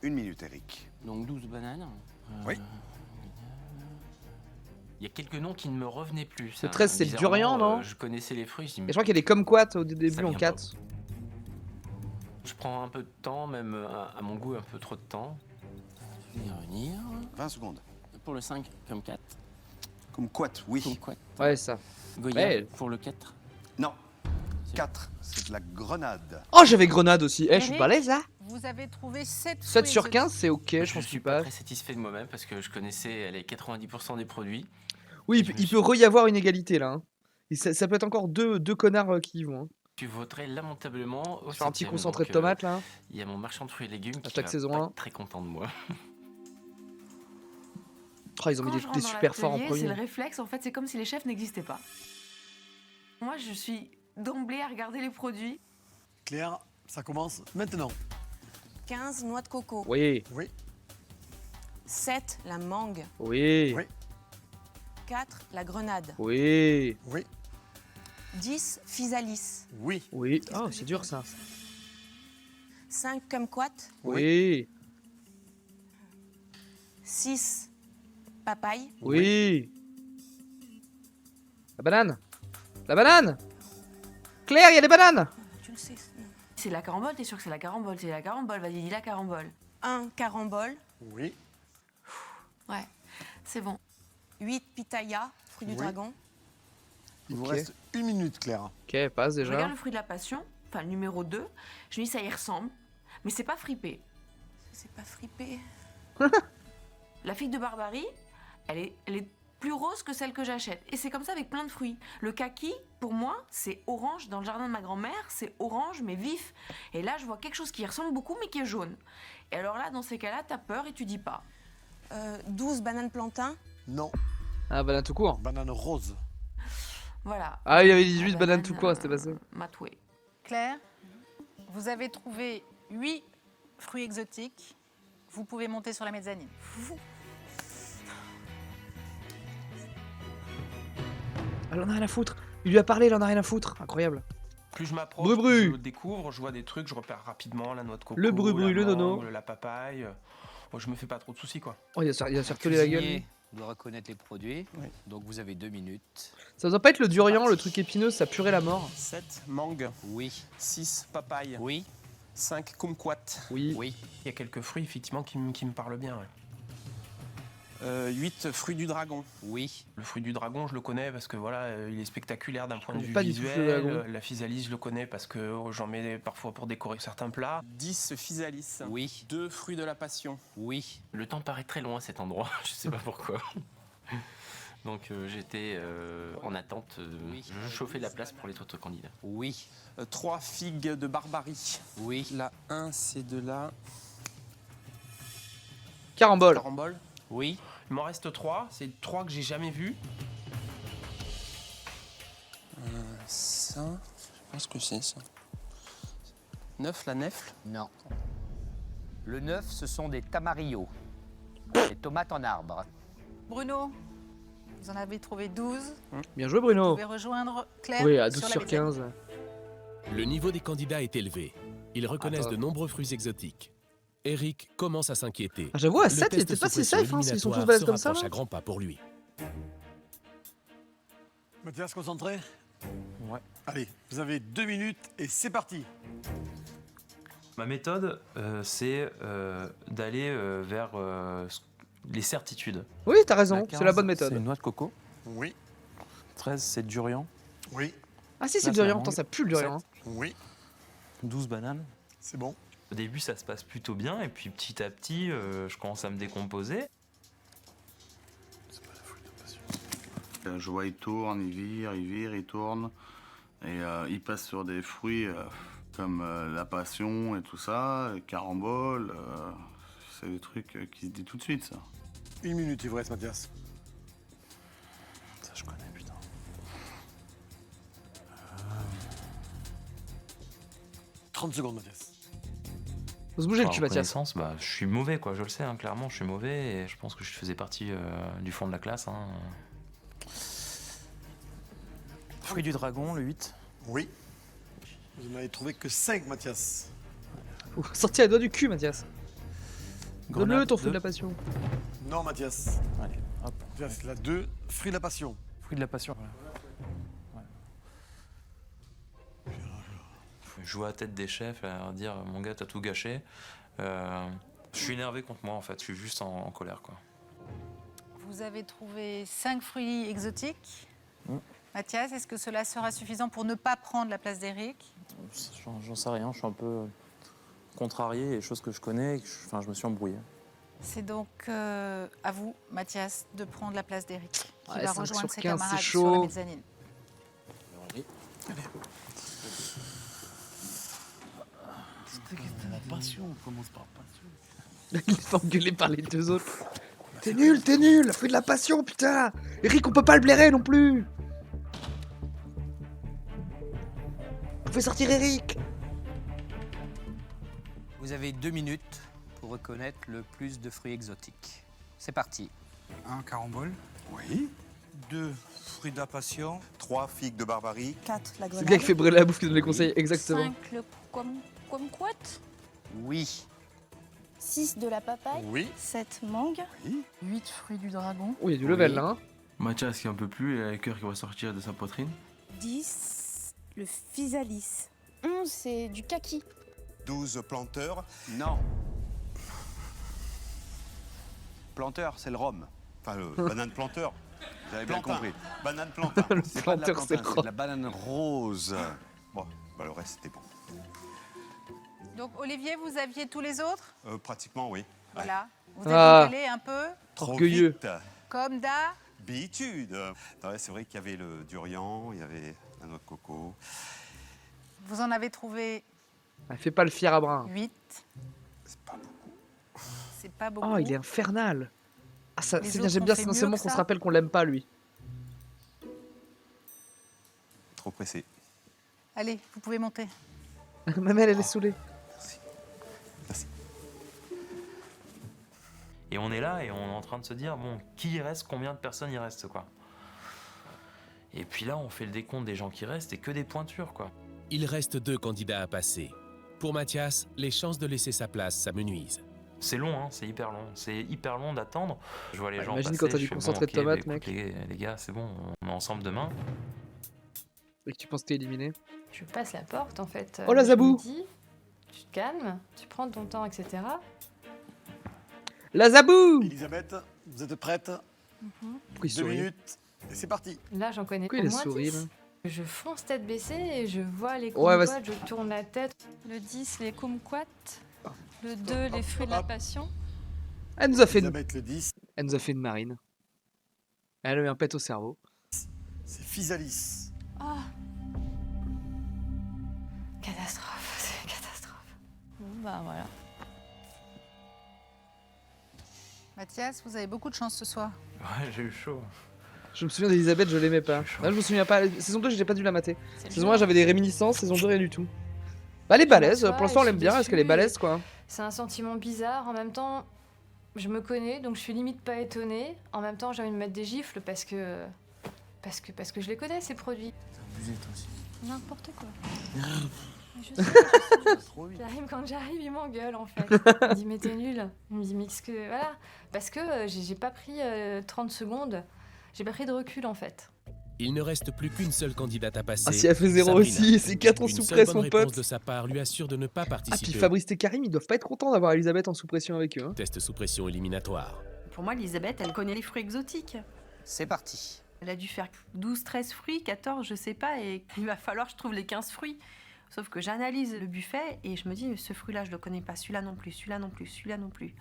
1 minute, Eric. Donc 12 bananes. Oui. Il y a quelques noms qui ne me revenaient plus. Le 13, c'est le durian, non? Je connaissais les fruits. Et je crois qu'il y a les kumquats au début Ça en vient 4. Je prends un peu de temps, même à mon goût, un peu trop de temps. Je vais y revenir. 20 secondes. Pour le 5, comme 4. Kumquat, oui. Kumquat. Ouais, ça. Goya, Ouais. pour le 4. Non. 4, c'est de la grenade. Oh, j'avais grenade aussi. Eh, je suis Eric, balèze là. Vous avez trouvé 7 7 sur 15, c'est ok, je pense suis qu'il pas passe. très satisfait de moi-même parce que je connaissais les 90% des produits. Oui, il peut y avoir une égalité là. Hein. Et ça peut être encore deux connards qui y vont. Hein. Tu voterais lamentablement au Sur un petit 7e, concentré de donc, tomates là. Il y a mon marchand de fruits et légumes qui Hashtag va saison pas 1. être très content de moi. Oh, ils ont mis Quand je des rentre dans super forts en l'atelier, c'est le premier. réflexe, en fait, c'est comme si les chefs n'existaient pas. Moi, je suis d'emblée à regarder les produits. Claire, ça commence maintenant. 15 noix de coco. Oui. Oui. 7 la mangue. Oui. 4 la grenade. Oui. Oui. 10 physalis. Oui. Oui. Oh, c'est dur ça. 5 kumquat. Oui. 6 papaye. Oui. La banane. La banane. Claire, il y a des bananes. Tu le sais. C'est la carambole, t'es sûr que c'est la carambole? C'est la carambole, vas-y, dis la carambole. 1 carambole. Oui. Ouais, c'est bon. 8 pitaya, fruit du Oui. dragon. Il vous Ok. reste 1 minute, Claire. Ok, passe Je déjà. regarde le fruit de la passion, enfin le numéro 2. Je me dis, ça y ressemble, mais c'est pas fripé. C'est pas fripé. La figue de Barbarie, elle est plus rose que celle que j'achète. Et c'est comme ça avec plein de fruits. Le kaki, pour moi, c'est orange. Dans le jardin de ma grand-mère, c'est orange, mais vif. Et là, je vois quelque chose qui y ressemble beaucoup, mais qui est jaune. Et alors là, dans ces cas-là, t'as peur et tu dis pas. 12 bananes plantain. Non. Ah, banane tout court. Banane rose. Voilà. Ah, il y avait 18 bananes tout court, c'était passé. Matoué. Claire, vous avez trouvé 8 fruits exotiques. Vous pouvez monter sur la mezzanine. Elle en a rien à foutre. Il lui a parlé, il en a rien à foutre. Incroyable. Plus je m'approche, Bru-bru. plus je découvre, je vois des trucs, je repère rapidement la noix de coco, Le bru-bru, le la nono. mangue, la papaye. Bon, je me fais pas trop de soucis, quoi. Oh, il va se recoller la gueule. lui. Cuisinier doit reconnaître les produits. Donc vous avez 2 minutes. Ça doit pas être le durian, le truc épineux, ça purait la mort. 7 mangue. Oui. 6 papaye. Oui. 5 kumquat. Oui. Oui. Il y a quelques fruits, effectivement, qui me parlent bien. Ouais. 8 fruits du dragon. Oui. Le fruit du dragon, je le connais parce que voilà, il est spectaculaire d'un point de connais vue pas du tout le fruit du visuel. dragon. La physalis, je le connais parce que j'en mets parfois pour décorer certains plats. 10 physalis. Oui. 2 fruits de la passion. Oui. Le temps paraît très loin à cet endroit, je sais pas pourquoi. Donc j'étais en attente, je chauffais la place pour les autres candidats. Oui. 3 figues de barbarie. Oui. La 1, c'est de la Carambole. carambole. Oui. Il m'en reste 3, c'est 3 que j'ai jamais vus. Ça, je pense que c'est ça. 9, la nefle. Non. Le 9, ce sont des tamarillos. Des tomates en arbre. Bruno, vous en avez trouvé 12. Bien joué, Vous Bruno. pouvez rejoindre Claire. Oui, à 12 la sur mezzanine. 15. Le niveau des candidats est élevé. Ils reconnaissent Attends. de nombreux fruits exotiques. Eric commence à s'inquiéter. Ah, j'avoue, à Le 7, il test était pas sous si pression safe, hein, s'ils sont tous éliminatoire balèzes se comme ça. rapproche là. à grands pas pour lui. Mathias, concentré. Ouais. Allez, vous avez 2 minutes et c'est parti. Ma méthode, c'est d'aller vers les certitudes. Oui, t'as raison, La c'est la 15, bonne méthode. C'est une noix de coco. Oui. 13, c'est durian. Oui. Ah si, c'est Là, le durian. la Attends, mangue. ça pue le durian. hein. Oui. 12 bananes. C'est bon. Au début, ça se passe plutôt bien, et puis petit à petit, je commence à me décomposer. Je vois, il tourne, il vire, il tourne. Et il passe sur des fruits comme la passion et tout ça, carambole. C'est des trucs qui se disent tout de suite, ça. 1 minute, il vous reste, Mathias. Ça, je connais, putain. 30 secondes, Mathias. Faut se bouger le Par cul, Mathias. reconnaissance, bah, je suis mauvais, quoi, je le sais, hein, clairement, je suis mauvais, et je pense que je faisais partie du fond de la classe. Hein. Fruit du dragon, le 8. Oui. Vous n'en avez trouvé que 5, Mathias. Sorti à doigt du cul, Mathias. Donne-le Grenade, ton fruit de 2. la passion. Non, Mathias. Allez, hop. Mathias, la 2, fruit de la passion. Fruit de la passion, voilà. Faut jouer à la tête des chefs, à leur dire mon gars, t'as tout gâché. Je suis énervé contre moi, en fait, je suis juste en colère, quoi. Vous avez trouvé 5 fruits exotiques. Mathias, est-ce que cela sera suffisant pour ne pas prendre la place d'Éric? J'en sais rien, je suis un peu contrarié, et chose que je connais, je me suis embrouillé. C'est donc à vous, Mathias, de prendre la place d'Éric, qui Ouais, va 5 rejoindre sur ses 15, camarades c'est sur la chaud. mezzanine. La passion, on commence par passion. Il est engueulé par les deux autres. T'es nul, fruit de la passion, putain. Eric, on peut pas le blairer non plus. On fait sortir Eric. Vous avez 2 minutes pour reconnaître le plus de fruits exotiques. C'est parti. 1 carambole. Oui. 2 fruits de la passion. 3 figues de Barbarie. 4 la C'est grenade. le gars qui fait brûler la bouffe qui donne les conseils, exactement. 5 le kumquat. Oui. 6 de la papaye. Oui. 7 mangue. 8 fruits du dragon. Oh, il y a du level là. Hein. Mathias qui en peut plus, il a le cœur qui va sortir de sa poitrine. 10 le physalis. 11 c'est du kaki. 12 planteurs. Non. Planteur, c'est le rhum. Enfin, le banane planteur. Vous avez bien Plantain. compris. Banane plantain. Le C'est pas de la planteur, c'est plantain, c'est de la banane rose. Bon, bah, le reste, c'était bon. Donc, Olivier, vous aviez tous les autres? Pratiquement, oui. Voilà. Vous Ah. avez engueulé un peu, Trop Orgueilleux. vite. comme d'hab. Bitude. Non, ouais, c'est vrai qu'il y avait le durian, il y avait la noix de coco. Vous en avez trouvé Ah, fais pas le fier à brin. 8. C'est pas beaucoup. Oh, il est infernal. Ah, ça, Les c'est bien, autres j'aime ont bien, fait c'est mieux seulement que qu'on se ça. rappelle qu'on l'aime pas, lui. Trop pressé. Allez, vous pouvez monter. Mamelle, elle est saoulée. Et on est là et on est en train de se dire, bon, qui y reste, combien de personnes y restent, quoi. Et puis là, on fait le décompte des gens qui restent et que des pointures, quoi. Il reste 2 candidats à passer. Pour Mathias, les chances de laisser sa place s'amenuisent. C'est long, hein, c'est hyper long. C'est hyper long d'attendre. Je vois les Ah, gens imagine passer, quand t'as je du fais, concentré de bon, ok, tomates, bah, mec. écoute, les gars, c'est bon, on est ensemble demain. Et que tu penses que t'es éliminé. Tu passes la porte en fait. Oh, la je Zabou me dis, tu te calmes, tu prends ton temps, etc. La Zabou. Elisabeth, vous êtes prête? Pourquoi il 2 sourit minutes, et c'est parti. Là, j'en connais Pourquoi au il a moins souri, 10. là Je fonce tête baissée et je vois les Ouais, kumquats, vas-y. je tourne la tête. Le 10 les kumquats. Le 2 les fruits de la passion. Elle nous a fait une... Elisabeth, le 10, Elle nous a fait une marine. Elle a eu un pet au cerveau. c'est physalis. Ah, Catastrophe, c'est une catastrophe. bon bah voilà. Mathias, vous avez beaucoup de chance ce soir. Ouais, j'ai eu chaud. Je me souviens d'Elisabeth, je l'aimais pas. Là, je me souviens pas. Saison 2, j'ai pas dû la mater. C'est Saison bien. 1, j'avais des réminiscences. Saison 2, rien du tout. Bah, elle est balèze. m'assois Pour l'instant, on et l'aime je bien. suis Est-ce qu'elle est déçue balèze, et quoi? C'est un sentiment bizarre. En même temps, je me connais, donc je suis limite pas étonnée. En même temps, j'ai envie de mettre des gifles parce que je les connais, ces produits. Abusé, toi aussi. N'importe quoi. Je Karim, quand j'arrive, il m'engueule en fait. Il me dit mais t'es nul. Il me dit mais qu'est-ce que... Voilà. Parce que j'ai pas pris 30 secondes. J'ai pas pris de recul en fait. Il ne reste plus qu'une seule candidate à passer. Ah, si elle fait 0 Sabrina. aussi, c'est 4 en Une seule sous-presse, bonne mon réponse pote. de sa part lui assure de ne pas Ah, puis participer. Fabrice et Karim, ils doivent pas être contents d'avoir Elisabeth en sous-pression avec eux. Hein. Test sous pression éliminatoire. Pour moi, Elisabeth, elle connaît les fruits exotiques. C'est parti. Elle a dû faire 12, 13 fruits, 14, je sais pas, et il va falloir que je trouve les 15 fruits. Sauf que j'analyse le buffet et je me dis, ce fruit-là, je le connais pas, celui-là non plus, celui-là non plus, celui-là non plus.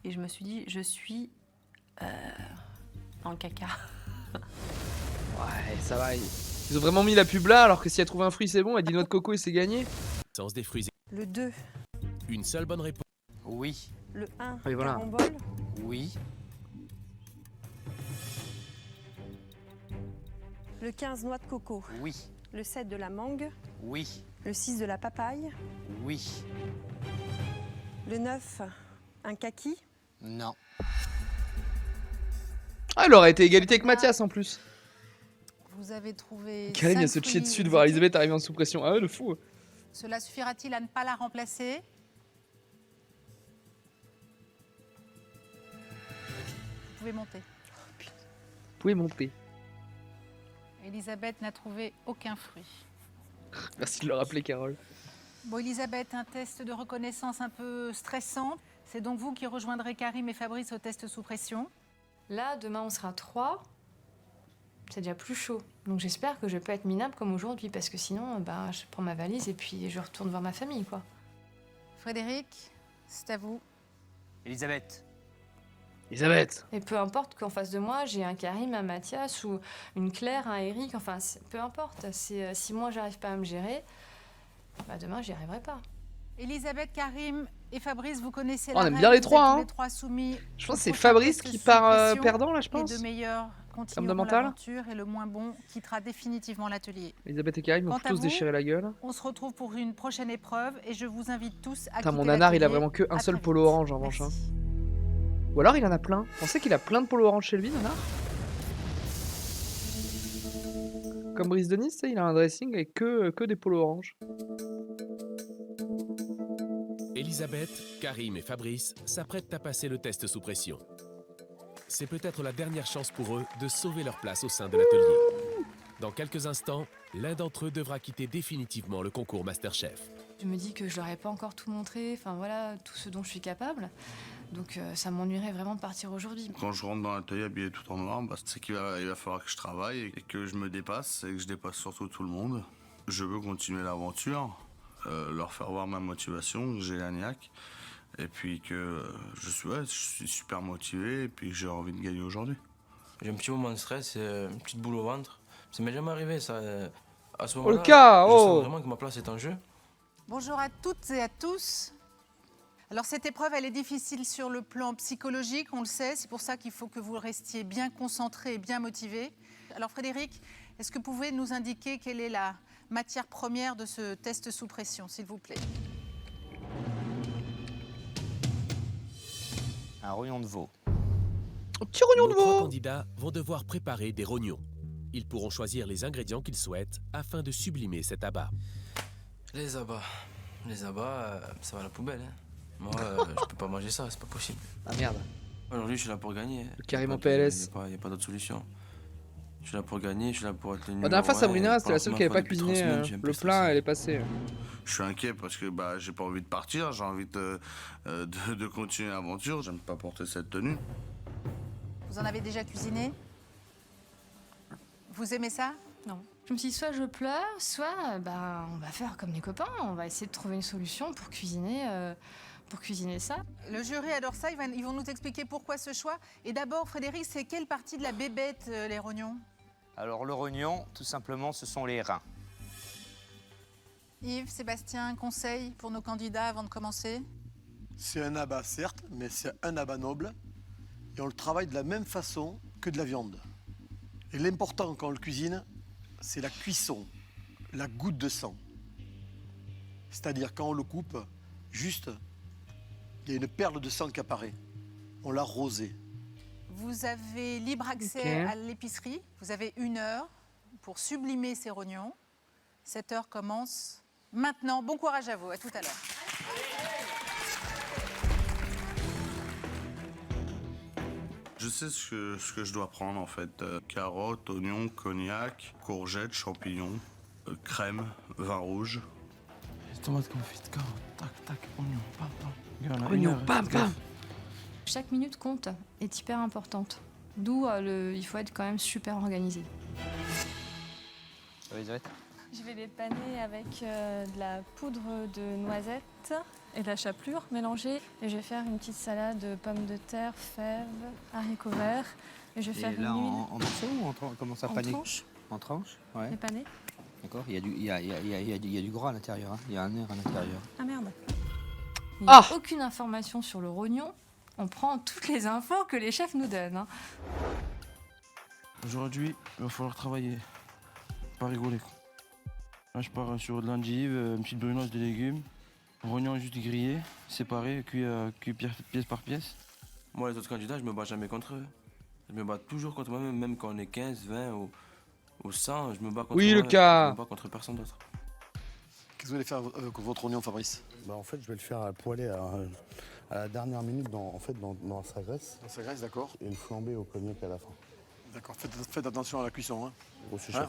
Et je me suis dit, je suis dans le caca. Ouais, ça va. Ils ont vraiment mis la pub là, alors que si elle trouve un fruit, c'est bon. Elle dit noix de coco et c'est gagné. Sens des fruits. Le 2. Une seule bonne réponse. Oui. Le 1 Et voilà. carambole. Oui. Le 15 noix de coco. Oui. Le 7 de la mangue. Oui. Le 6 de la papaye. Oui. Le 9 un kaki. Non. Ah, elle aurait été égalité avec Mathias en plus. Vous avez trouvé. Karim vient 5 se chier fruits dessus de voir exotiques. Elisabeth arriver en sous-pression. Ah ouais, le fou. Cela suffira-t-il à ne pas la remplacer? Vous pouvez monter. Vous pouvez monter. Elisabeth n'a trouvé aucun fruit. Merci de le rappeler, Carole. Bon, Elisabeth, un test de reconnaissance un peu stressant. C'est donc vous qui rejoindrez Karim et Fabrice au test sous pression. Là, demain, on sera 3. C'est déjà plus chaud. Donc j'espère que je peux être minable comme aujourd'hui, parce que sinon, ben, je prends ma valise et puis je retourne voir ma famille, quoi. Frédéric, c'est à vous. Elisabeth. Elisabeth. Et peu importe qu'en face de moi, j'ai un Karim, un Mathias ou une Claire, un Eric, enfin, peu importe. Si moi, j'arrive pas à me gérer, bah, demain, j'y arriverai pas. Elisabeth, Karim et Fabrice, vous connaissez On la aime règle, bien les vous trois, êtes tous hein. les trois soumis. Je pense que au c'est prochain Fabrice test qui sous part pression. perdant, là, je pense. Les deux meilleurs de continueront mental. l'aventure et le moins bon quittera définitivement l'atelier. Elisabeth et Karim vont Quant à tous vous, déchirer la gueule. On se retrouve pour une prochaine épreuve et je vous invite tous à Putain, quitter mon nanar, il a l'atelier. vraiment que un À seul très polo orange en revanche. Hein. Ou alors il en a plein. Vous pensez qu'il a plein de polos orange chez lui, nanar? Comme Brice de Nice, tu sais, il a un dressing avec que des polos orange. Elisabeth, Karim et Fabrice s'apprêtent à passer le test sous pression. C'est peut-être la dernière chance pour eux de sauver leur place au sein de l'atelier. Dans quelques instants, l'un d'entre eux devra quitter définitivement le concours Masterchef. Je me dis que je leur ai pas encore tout montré, enfin voilà, tout ce dont je suis capable. Donc ça m'ennuierait vraiment de partir aujourd'hui. Quand je rentre dans l'atelier habillé tout en noir, c'est qu'il va falloir que je travaille et que je me dépasse et que je dépasse surtout tout le monde. Je veux continuer l'aventure, leur faire voir ma motivation, que j'ai la niaque, et puis que je suis super motivé et puis que j'ai envie de gagner aujourd'hui. J'ai un petit moment de stress, une petite boule au ventre. Ça m'est jamais arrivé, ça. À ce Oh, moment-là, le cas, je oh. sens vraiment que ma place est en jeu. Bonjour à toutes et à tous. Alors cette épreuve, elle est difficile sur le plan psychologique, on le sait. C'est pour ça qu'il faut que vous restiez bien concentrés et bien motivés. Alors Frédéric, est-ce que vous pouvez nous indiquer quelle est la matière première de ce test sous pression, s'il vous plaît? Un rognon de veau. Un petit rognon Nos de trois veau. candidats vont devoir préparer des rognons. Ils pourront choisir les ingrédients qu'ils souhaitent afin de sublimer cet abat. Les abats, ça va à la poubelle. Hein. Moi, je peux pas manger ça, c'est pas possible. Ah merde. Aujourd'hui, je suis là pour gagner. Hein. Carrément Y a pas de- PLS. Y a pas d'autre solution. Je suis là pour gagner, je suis là pour être le La dernière fois, numéro un, Sabrina, et c'était la seule qui avait pas depuis 3 cuisiné semaines, j'ai un peu le stressé. plat, elle est passée. Je suis inquiet parce que j'ai pas envie de partir, j'ai envie de continuer l'aventure, j'aime pas porter cette tenue. Vous en avez déjà cuisiné? Vous aimez ça? Non. Je me suis dit, soit je pleure, soit bah, on va faire comme les copains, on va essayer de trouver une solution pour cuisiner ça. Le jury adore ça, ils vont nous expliquer pourquoi ce choix. Et d'abord, Frédéric, c'est quelle partie de la bébête, les rognons? Alors le rognon, tout simplement, ce sont les reins. Yves, Sébastien, conseil pour nos candidats avant de commencer? C'est un abat, certes, mais c'est un abat noble. Et on le travaille de la même façon que de la viande. Et l'important quand on le cuisine, c'est la cuisson, la goutte de sang. C'est-à-dire quand on le coupe, juste, il y a une perle de sang qui apparaît. On l'a rosé. Vous avez libre accès Ok. à l'épicerie. Vous avez 1 heure pour sublimer ces rognons. Cette heure commence maintenant. Bon courage à vous. À tout à l'heure. Je sais ce que je dois prendre en fait. Carottes, oignons, cognac, courgettes, champignons, crème, vin rouge. Tomate confite, carotte, tac, tac, oignon, pam, pam. Oignon, pam, pam. Chaque minute compte, est hyper importante. D'où il faut être quand même super organisé. Elisabeth. Je vais les paner avec de la poudre de noisettes et de la chapelure mélangée. Et je vais faire une petite salade de pommes de terre, fèves, haricots verts. Et je vais faire Et là, une huile en morceaux ou comment ça en pané? tranches. En tranches, ouais. Et pané. D'accord, il y a du gras à l'intérieur, hein. Il y a un air à l'intérieur. Ah merde. Il n'y a aucune information sur le rognon. On prend toutes les infos que les chefs nous donnent. Hein. Aujourd'hui, il va falloir travailler. Pas rigoler. Là, je pars sur de l'endive, une petite brunoise de légumes, rognons juste grillés, séparés, cuits pièce par pièce. Moi, les autres candidats, je me bats jamais contre eux. Je me bats toujours contre moi-même, même quand on est 15, 20 ou 100, je me bats contre Oui, moi. Lucas. Je me bats contre personne d'autre. Qu'est-ce que vous allez faire avec votre oignon, Fabrice? En fait, je vais le faire poêler à la dernière minute dans sa graisse. Dans sa graisse, d'accord. Et le flamber au cognac à la fin. D'accord, faites attention à la cuisson. Hein. Aussi, chef.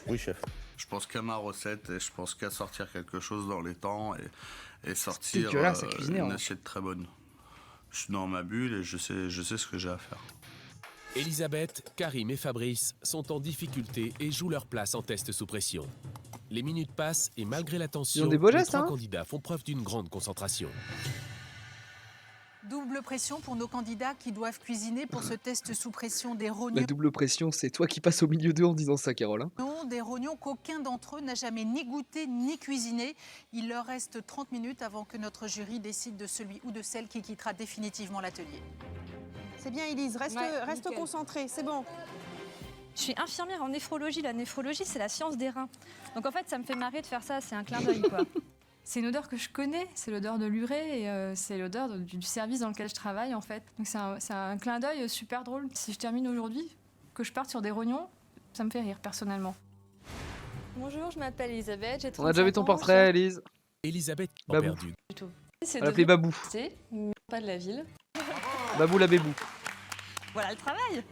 Oui, chef. Je pense qu'à ma recette et je pense qu'à sortir quelque chose dans les temps et sortir dégueulasse à cuisiner, une hein. assiette très bonne. Je suis dans ma bulle et je sais ce que j'ai à faire. Elisabeth, Karim et Fabrice sont en difficulté et jouent leur place en test sous pression. Les minutes passent et malgré la tension, des beaux les gestes, 3 hein. candidats font preuve d'une grande concentration. Double pression pour nos candidats qui doivent cuisiner pour ce test sous pression des La rognons. double pression, c'est toi qui passes au milieu d'eux en disant ça, Carole. Hein. Des rognons qu'aucun d'entre eux n'a jamais ni goûté ni cuisiné. Il leur reste 30 minutes avant que notre jury décide de celui ou de celle qui quittera définitivement l'atelier. C'est bien, Élise, reste concentrée, c'est bon. Je suis infirmière en néphrologie. La néphrologie, c'est la science des reins. Donc en fait, ça me fait marrer de faire ça, c'est un clin d'œil, quoi. C'est une odeur que je connais, c'est l'odeur de l'urée et c'est l'odeur du service dans lequel je travaille, en fait. Donc c'est un clin d'œil super drôle. Si je termine aujourd'hui, que je parte sur des rognons, ça me fait rire, personnellement. Bonjour, je m'appelle Elisabeth, j'ai 35 ans. On a déjà vu ton portrait, Élise. Elisabeth a Babou. perdu. C'est On l'appelait Babou. mais pas de la ville. Babou la bébou. Voilà le travail.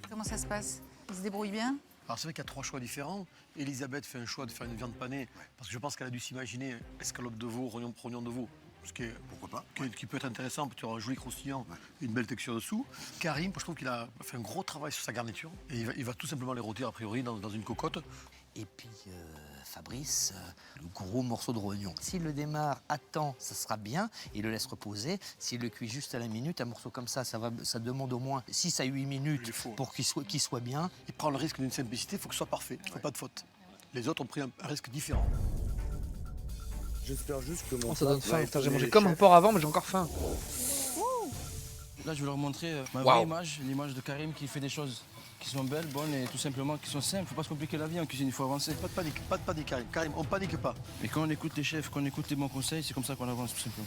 Comment ça se passe? Ils se débrouillent bien? Alors c'est vrai qu'il y a 3 choix différents. Elisabeth fait un choix de faire une viande panée parce que je pense qu'elle a dû s'imaginer escalope de veau, rognon de veau. Ce qui est, pourquoi pas, qui peut être intéressant, tu auras un joli croustillant, une belle texture dessous. Karim, je trouve qu'il a fait un gros travail sur sa garniture et il va tout simplement les rôtir a priori dans une cocotte. Et puis Fabrice, le gros morceau de rognon. S'il le démarre à temps, ça sera bien, et il le laisse reposer. S'il le cuit juste à la minute, un morceau comme ça, ça demande au moins 6 à 8 minutes pour qu'il soit bien. Il prend le risque d'une simplicité, il faut que ce soit parfait, il ne faut pas de faute. Les autres ont pris un risque différent. J'espère juste que mon Ça donne faim. plat Putain, va j'ai mangé étonner comme les un chefs. porc avant, mais j'ai encore faim. Là, je vais leur montrer ma Waouh. vraie image, l'image de Karim qui fait des choses qui sont belles, bonnes et tout simplement qui sont simples. Faut pas se compliquer la vie en cuisine, il faut avancer. Pas de panique, Karim. Karim, on panique pas. Et quand on écoute les chefs, quand on écoute les bons conseils, c'est comme ça qu'on avance tout simplement.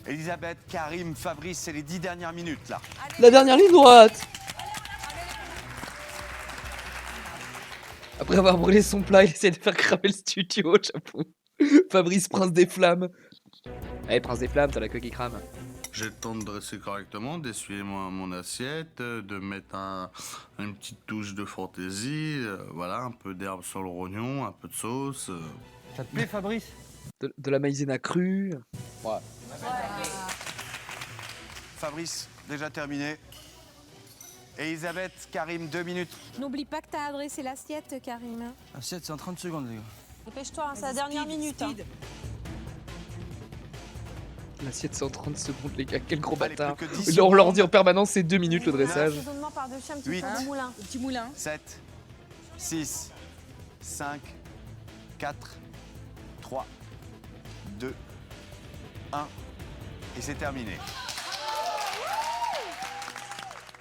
Elisabeth, Karim, Fabrice, c'est les 10 dernières minutes là. La dernière ligne droite. Après avoir brûlé son plat, il essaie de faire cramer le studio, chapeau. Fabrice, prince des flammes. Allez, prince des flammes, t'as la queue qui crame. J'ai le temps de dresser correctement, d'essuyer mon assiette, de mettre une petite touche de fantaisie, voilà, un peu d'herbe sur le rognon, un peu de sauce. Ça te plaît, Fabrice? De la maïzena crue. Ouais. Fabrice, déjà terminé. Elisabeth, Karim, 2 minutes. N'oublie pas que tu as adressé l'assiette, Karim. Assiette, c'est en 30 secondes, les gars. Dépêche-toi, c'est la dernière minute. hein. L'assiette, c'est en 30 secondes, les gars. Quel gros Allez, bâtard. plus que 10 On leur secondes. dit en permanence, c'est 2 minutes le dressage. Assaisonnement par-dessus un petit 8. four de moulin. Le petit moulin. 7, 6, 5, 4, 3, 2, 1. Et c'est terminé.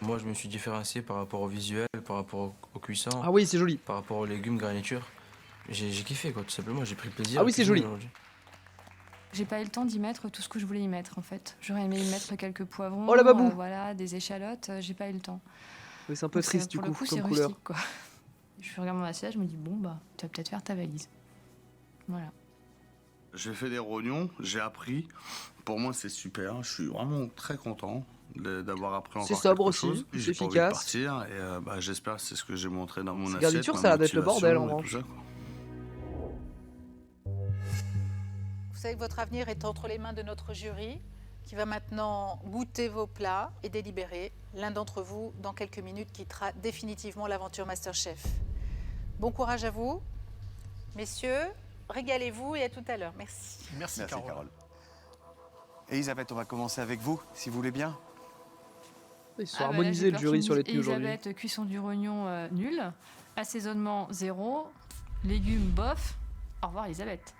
Moi, je me suis différencié par rapport au visuel, par rapport au cuisson. Ah oui, c'est joli. Par rapport aux légumes, garnitures. J'ai kiffé, quoi, tout simplement. J'ai pris plaisir. Ah à oui, c'est cuisiner joli. aujourd'hui. J'ai pas eu le temps d'y mettre tout ce que je voulais y mettre, en fait. J'aurais aimé y mettre quelques poivrons, Oh, la babou. voilà, des échalotes. J'ai pas eu le temps. Oui, c'est un peu Donc, triste, du pour le coup, coup, c'est comme couleur. rustique, quoi. Je regarde mon assiette, je me dis, bon, bah, tu vas peut-être faire ta valise. Voilà. J'ai fait des rognons, j'ai appris. Pour moi, c'est super. Je suis vraiment très content d'avoir appris encore C'est sobre quelque aussi, chose. c'est J'ai pas envie de efficace. partir et j'espère que c'est ce que j'ai montré dans mon Ces assiette. garnitures, ma ça a l'air d'être le bordel, en motivation et tout revanche. ça, quoi. Vous savez que votre avenir est entre les mains de notre jury qui va maintenant goûter vos plats et délibérer. L'un d'entre vous, dans quelques minutes, quittera définitivement l'aventure MasterChef. Bon courage à vous. Messieurs, régalez-vous et à tout à l'heure. Merci. Merci, Carole. Elisabeth, on va commencer avec vous, si vous voulez bien. Ils sont Ah bah là, harmonisés, j'ai le peur jury, qu'ils sur me les disent tenues aujourd'hui. Elisabeth, cuisson du rognon nul, assaisonnement 0, légumes bof. Au revoir Elisabeth.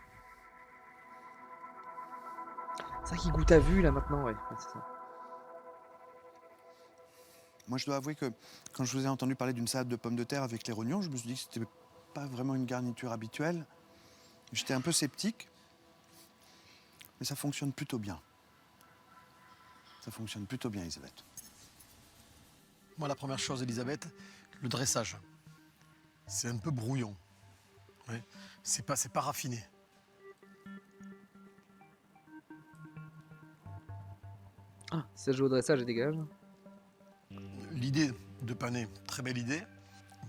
C'est ça qui goûte à vue, là, maintenant, ouais. Ouais, c'est ça. Moi, je dois avouer que quand je vous ai entendu parler d'une salade de pommes de terre avec les rognons, je me suis dit que c'était pas vraiment une garniture habituelle. J'étais un peu sceptique, mais ça fonctionne plutôt bien. Ça fonctionne plutôt bien, Elisabeth. Moi, la première chose, Elisabeth, le dressage. C'est un peu brouillon. Ouais. C'est pas raffiné. Ah, si ça joue au dressage, et dégage. L'idée de paner, très belle idée.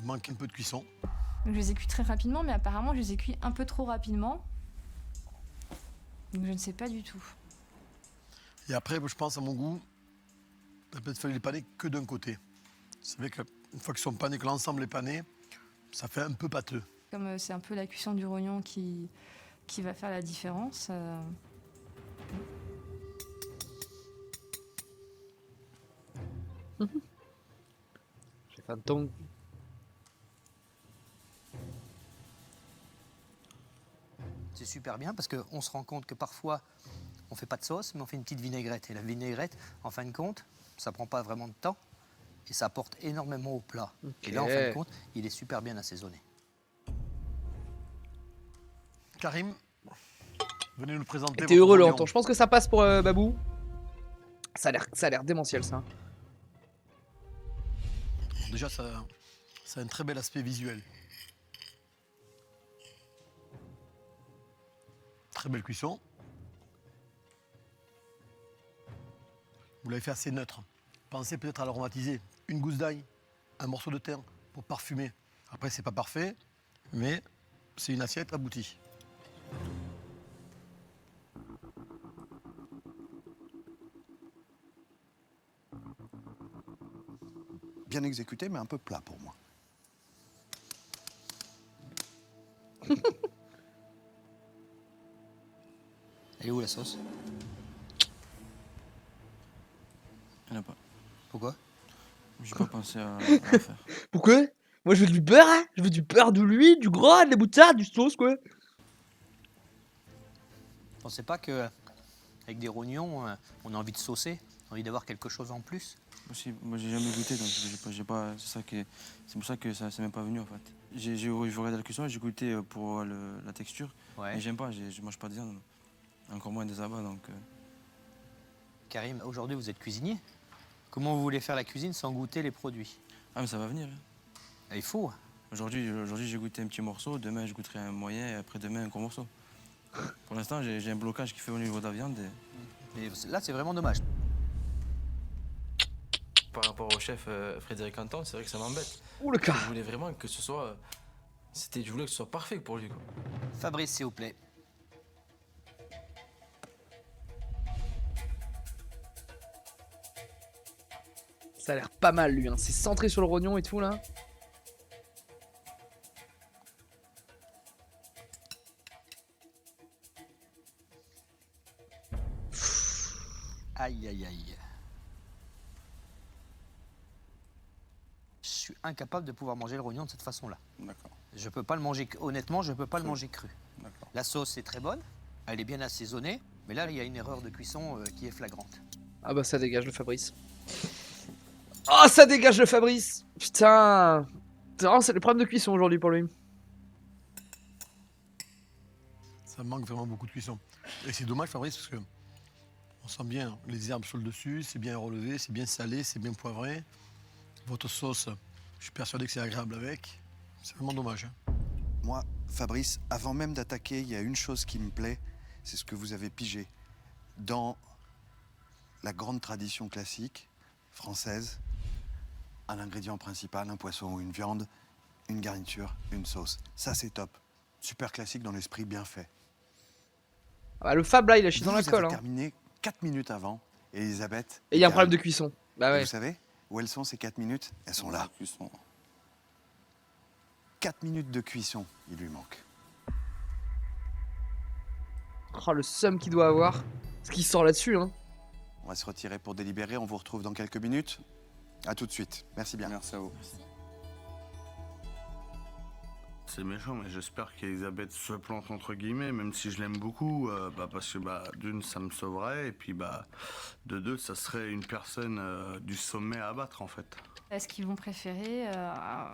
Il manque un peu de cuisson. Donc, je les ai cuits très rapidement, mais apparemment je les ai cuits un peu trop rapidement. Donc je ne sais pas du tout. Et après, je pense à mon goût, t'as peut-être fallu les paner que d'un côté. C'est vrai qu'une fois qu'ils sont panés, que l'ensemble est pané, ça fait un peu pâteux. Comme c'est un peu la cuisson du rognon qui va faire la différence. J'ai faim de ton. C'est super bien parce qu'on se rend compte que parfois, on fait pas de sauce, mais on fait une petite vinaigrette. Et la vinaigrette, en fin de compte, ça prend pas vraiment de temps et ça apporte énormément au plat. Et là, en fin de compte, il est super bien assaisonné. Karim, venez nous présenter. T'es heureux, Lenton. Je pense que ça passe pour Babou. Ça a l'air démentiel, ça. Déjà, ça a un très bel aspect visuel. Très belle cuisson. Vous l'avez fait assez neutre. Pensez peut-être à l'aromatiser. Une gousse d'ail, un morceau de thym pour parfumer. Après, c'est pas parfait, mais c'est une assiette aboutie. Bien exécuté, mais un peu plat pour moi. Elle est où la sauce? Il n'y en a pas. Pourquoi? J'ai pas pensé à la faire. Pourquoi? Moi, je veux du beurre, hein. Je veux du beurre, de l'huile, du gras, de la moutarde, du sauce, quoi. Pensez pas que avec des rognons, on a envie de saucer, on a envie d'avoir quelque chose en plus? Moi, j'ai jamais goûté, donc c'est pour ça que ça s'est même pas venu en fait. J'ai regardé la cuisson et j'ai goûté pour la texture. Ouais. Mais j'aime pas, je mange pas de viande, encore moins des abats donc. Karim, aujourd'hui vous êtes cuisinier. Comment vous voulez faire la cuisine sans goûter les produits? Ah mais ça va venir. Ah, il faut. Aujourd'hui j'ai goûté un petit morceau, demain je goûterai un moyen et après-demain un gros morceau. Pour l'instant j'ai un blocage qui fait au niveau de la viande. Mais là c'est vraiment dommage. Par rapport au chef Frédéric Anton, c'est vrai que ça m'embête. Ouh le cas. Je voulais vraiment que ce soit. Je voulais que ce soit parfait pour lui, quoi. Fabrice, s'il vous plaît. Ça a l'air pas mal, lui. Hein. C'est centré sur le rognon et tout, là. Aïe, aïe, aïe. Je suis incapable de pouvoir manger le rognon de cette façon-là. D'accord. Je peux pas le manger, honnêtement, je peux pas le manger cru. D'accord. La sauce est très bonne, elle est bien assaisonnée, mais là, il y a une erreur de cuisson qui est flagrante. Ah bah ça dégage le Fabrice. Oh, ça dégage le Fabrice. Putain. C'est le problème de cuisson aujourd'hui pour lui. Ça manque vraiment beaucoup de cuisson. Et c'est dommage, Fabrice, parce que on sent bien les herbes sur le dessus, c'est bien relevé, c'est bien salé, c'est bien poivré. Votre sauce, je suis persuadé que c'est agréable avec. C'est vraiment dommage. Hein. Moi, Fabrice, avant même d'attaquer, il y a une chose qui me plaît, c'est ce que vous avez pigé. Dans la grande tradition classique française, un ingrédient principal, un poisson ou une viande, une garniture, une sauce. Ça, c'est top. Super classique dans l'esprit, bien fait. Ah bah, le Fab, là, il a chié dans la colle. Vous avez Hein. terminé 4 minutes avant, Elisabeth. Et il y a un problème de cuisson. Bah ouais. Vous savez où elles sont ces 4 minutes? Elles sont là. 4 minutes de cuisson, il lui manque. Oh, le seum qu'il doit avoir. Ce qui sort là-dessus, hein. On va se retirer pour délibérer, on vous retrouve dans quelques minutes. À tout de suite. Merci bien. Merci à vous. C'est méchant, mais j'espère qu'Elisabeth se plante entre guillemets, même si je l'aime beaucoup, parce que d'une, ça me sauverait, et puis de deux, ça serait une personne du sommet à abattre en fait. Est-ce qu'ils vont préférer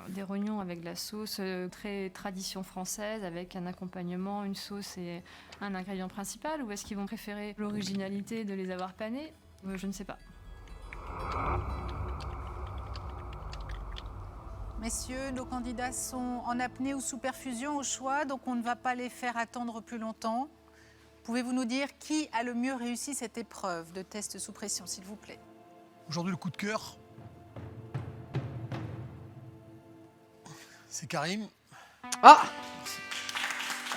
des rognons avec de la sauce très tradition française, avec un accompagnement, une sauce et un ingrédient principal, ou est-ce qu'ils vont préférer l'originalité de les avoir panés? Je ne sais pas. Messieurs, nos candidats sont en apnée ou sous perfusion au choix, donc on ne va pas les faire attendre plus longtemps. Pouvez-vous nous dire qui a le mieux réussi cette épreuve de test sous pression, s'il vous plaît? Aujourd'hui, le coup de cœur, c'est Karim. Ah!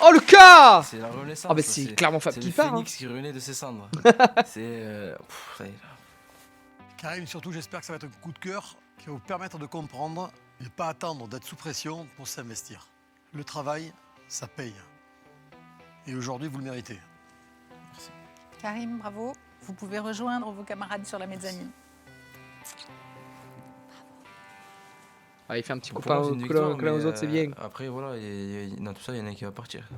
Oh, le cas! C'est la renaissance. Ah bah c'est clairement Fab qui part. C'est le phénix qui renaît de ses cendres. Karim, surtout, j'espère que ça va être un coup de cœur qui va vous permettre de comprendre et ne pas attendre d'être sous pression pour s'investir. Le travail, ça paye. Et aujourd'hui, vous le méritez. Merci. Karim, bravo. Vous pouvez rejoindre vos camarades sur la mezzanine. Ah, il fait un petit Pour copain moi, c'est une victoire, collin aux mais, autres, c'est bien. Après, voilà, dans tout ça, il y en a qui va partir.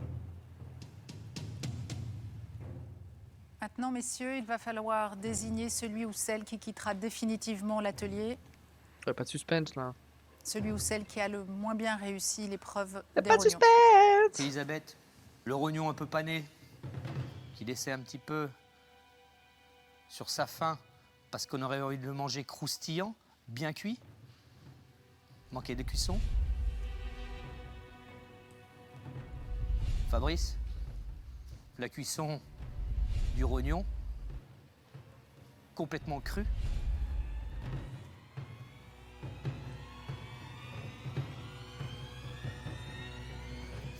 Maintenant, messieurs, il va falloir désigner celui ou celle qui quittera définitivement l'atelier. Pas de suspense là. Celui ou celle qui a le moins bien réussi l'épreuve Pas des de rognons. suspense. Elisabeth, le rognon un peu pané, qui laissait un petit peu sur sa faim, parce qu'on aurait envie de le manger croustillant, bien cuit. Manquait de cuisson. Fabrice, la cuisson du rognon, complètement cru.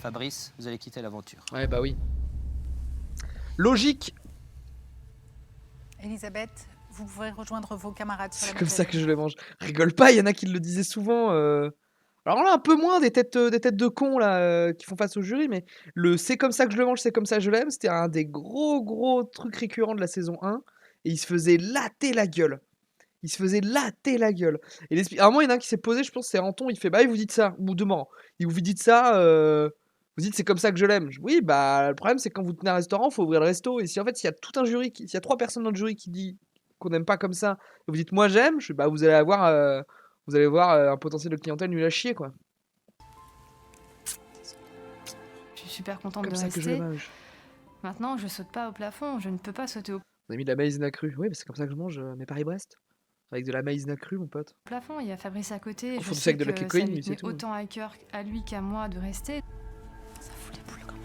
Fabrice, vous allez quitter l'aventure. Ouais, bah oui. Logique. Elisabeth, vous pouvez rejoindre vos camarades sur la C'est comme ça mezzanine. que je le mange. Rigole pas, il y en a qui le disaient souvent. Alors là, un peu moins des têtes de cons là, qui font face au jury, mais le c'est comme ça que je le mange, c'est comme ça que je l'aime, c'était un des gros trucs récurrents de la saison 1. Et il se faisait latter la gueule. Il se faisait latter la gueule. Et à un moment, il y en a un qui s'est posé, je pense, c'est Anton, il fait bah, vous dites ça, ou demain. Et vous dites ça, vous dites c'est comme ça que je l'aime. Oui, bah, le problème, c'est quand vous tenez un restaurant, il faut ouvrir le resto. Et si en fait, il y a tout un jury, s'il y a 3 personnes dans le jury qui dit qu'on n'aime pas comme ça, et vous dites moi j'aime, bah, vous allez avoir un potentiel de clientèle nul à chier, quoi. Je suis super contente Comme de ça que je le rester. mange. Maintenant, je saute pas au plafond. Je ne peux pas sauter au On a mis de la maïzena crue. Oui, mais c'est comme ça que je mange mes Paris-Brest. Avec de la maïzena crue, mon pote. plafond. Il y a Fabrice à côté. On Je fout du sais sac de la que kékoïne, ça lui mais c'est tenait tout. autant à cœur à lui qu'à moi de rester. Ça fout les boules quand même.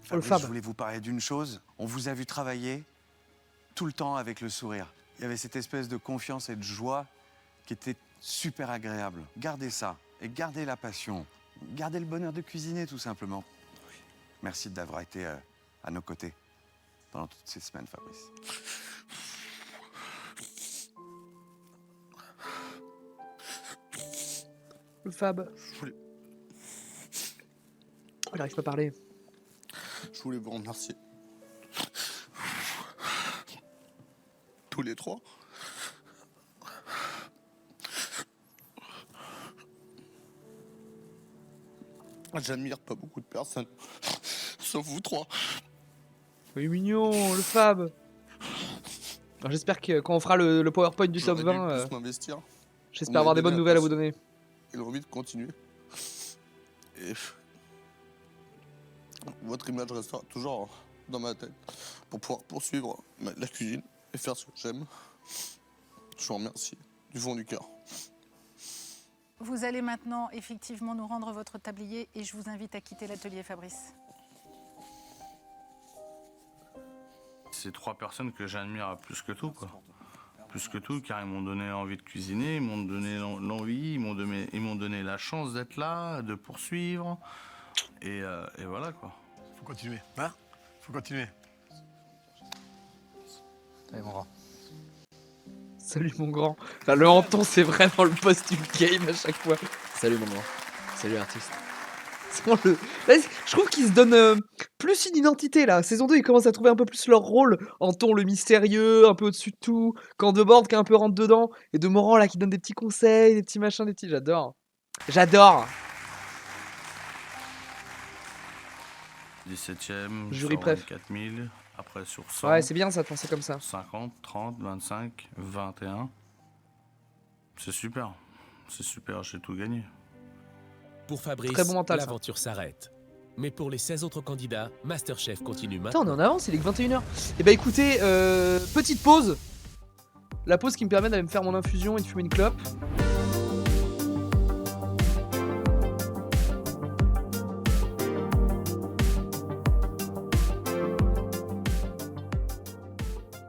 Fabrice, Fab. je voulais vous parler d'une chose. On vous a vu travailler tout le temps avec le sourire. Il y avait cette espèce de confiance et de joie qui était super agréable. Gardez ça et gardez la passion. Gardez le bonheur de cuisiner, tout simplement. Merci d'avoir été à nos côtés pendant toutes ces semaines, Fabrice. Le Fab. Il arrive pas à parler. Je voulais vous remercier. Tous les 3. J'admire pas beaucoup de personnes, sauf vous 3. Oui, mignon, le Fab. Alors, j'espère que quand on fera le PowerPoint du top 20, J'aurais dû plus m'investir. On j'espère avoir des m'avait bonnes donné nouvelles à la vous place donner. Et l'envie de continuer. Et votre image restera toujours dans ma tête pour pouvoir poursuivre la cuisine et faire ce que j'aime. Je vous remercie du fond du cœur. Vous allez maintenant effectivement nous rendre votre tablier et je vous invite à quitter l'atelier, Fabrice. C'est 3 personnes que j'admire plus que tout, quoi. Plus que tout, car ils m'ont donné envie de cuisiner, ils m'ont donné l'envie, ils m'ont donné la chance d'être là, de poursuivre. Et voilà, quoi. Faut continuer, hein? Faut continuer. Allez, mon grand. Salut mon grand. Enfin, le Anton, c'est vraiment le post game à chaque fois. Salut mon grand. Salut artiste. C'est vraiment là, je trouve qu'ils se donnent plus une identité là. Saison 2, ils commencent à trouver un peu plus leur rôle. Anton le mystérieux, un peu au-dessus de tout. Candebord qui est un peu rentre dedans. Et de Morand là qui donne des petits conseils, des petits machins, des petits. J'adore. J'adore. 17ème, Jury sur préf. 24 000, après sur 100. Ouais, c'est bien ça de penser comme ça. 50, 30, 25, 21. C'est super. C'est super, j'ai tout gagné. Pour Fabrice, Très bon mental, ça. l'aventure s'arrête. Mais pour les 16 autres candidats, Masterchef continue Attends, maintenant. on est en avance, il est que 21h. Et bah écoutez, petite pause. La pause qui me permet d'aller me faire mon infusion et de fumer une clope.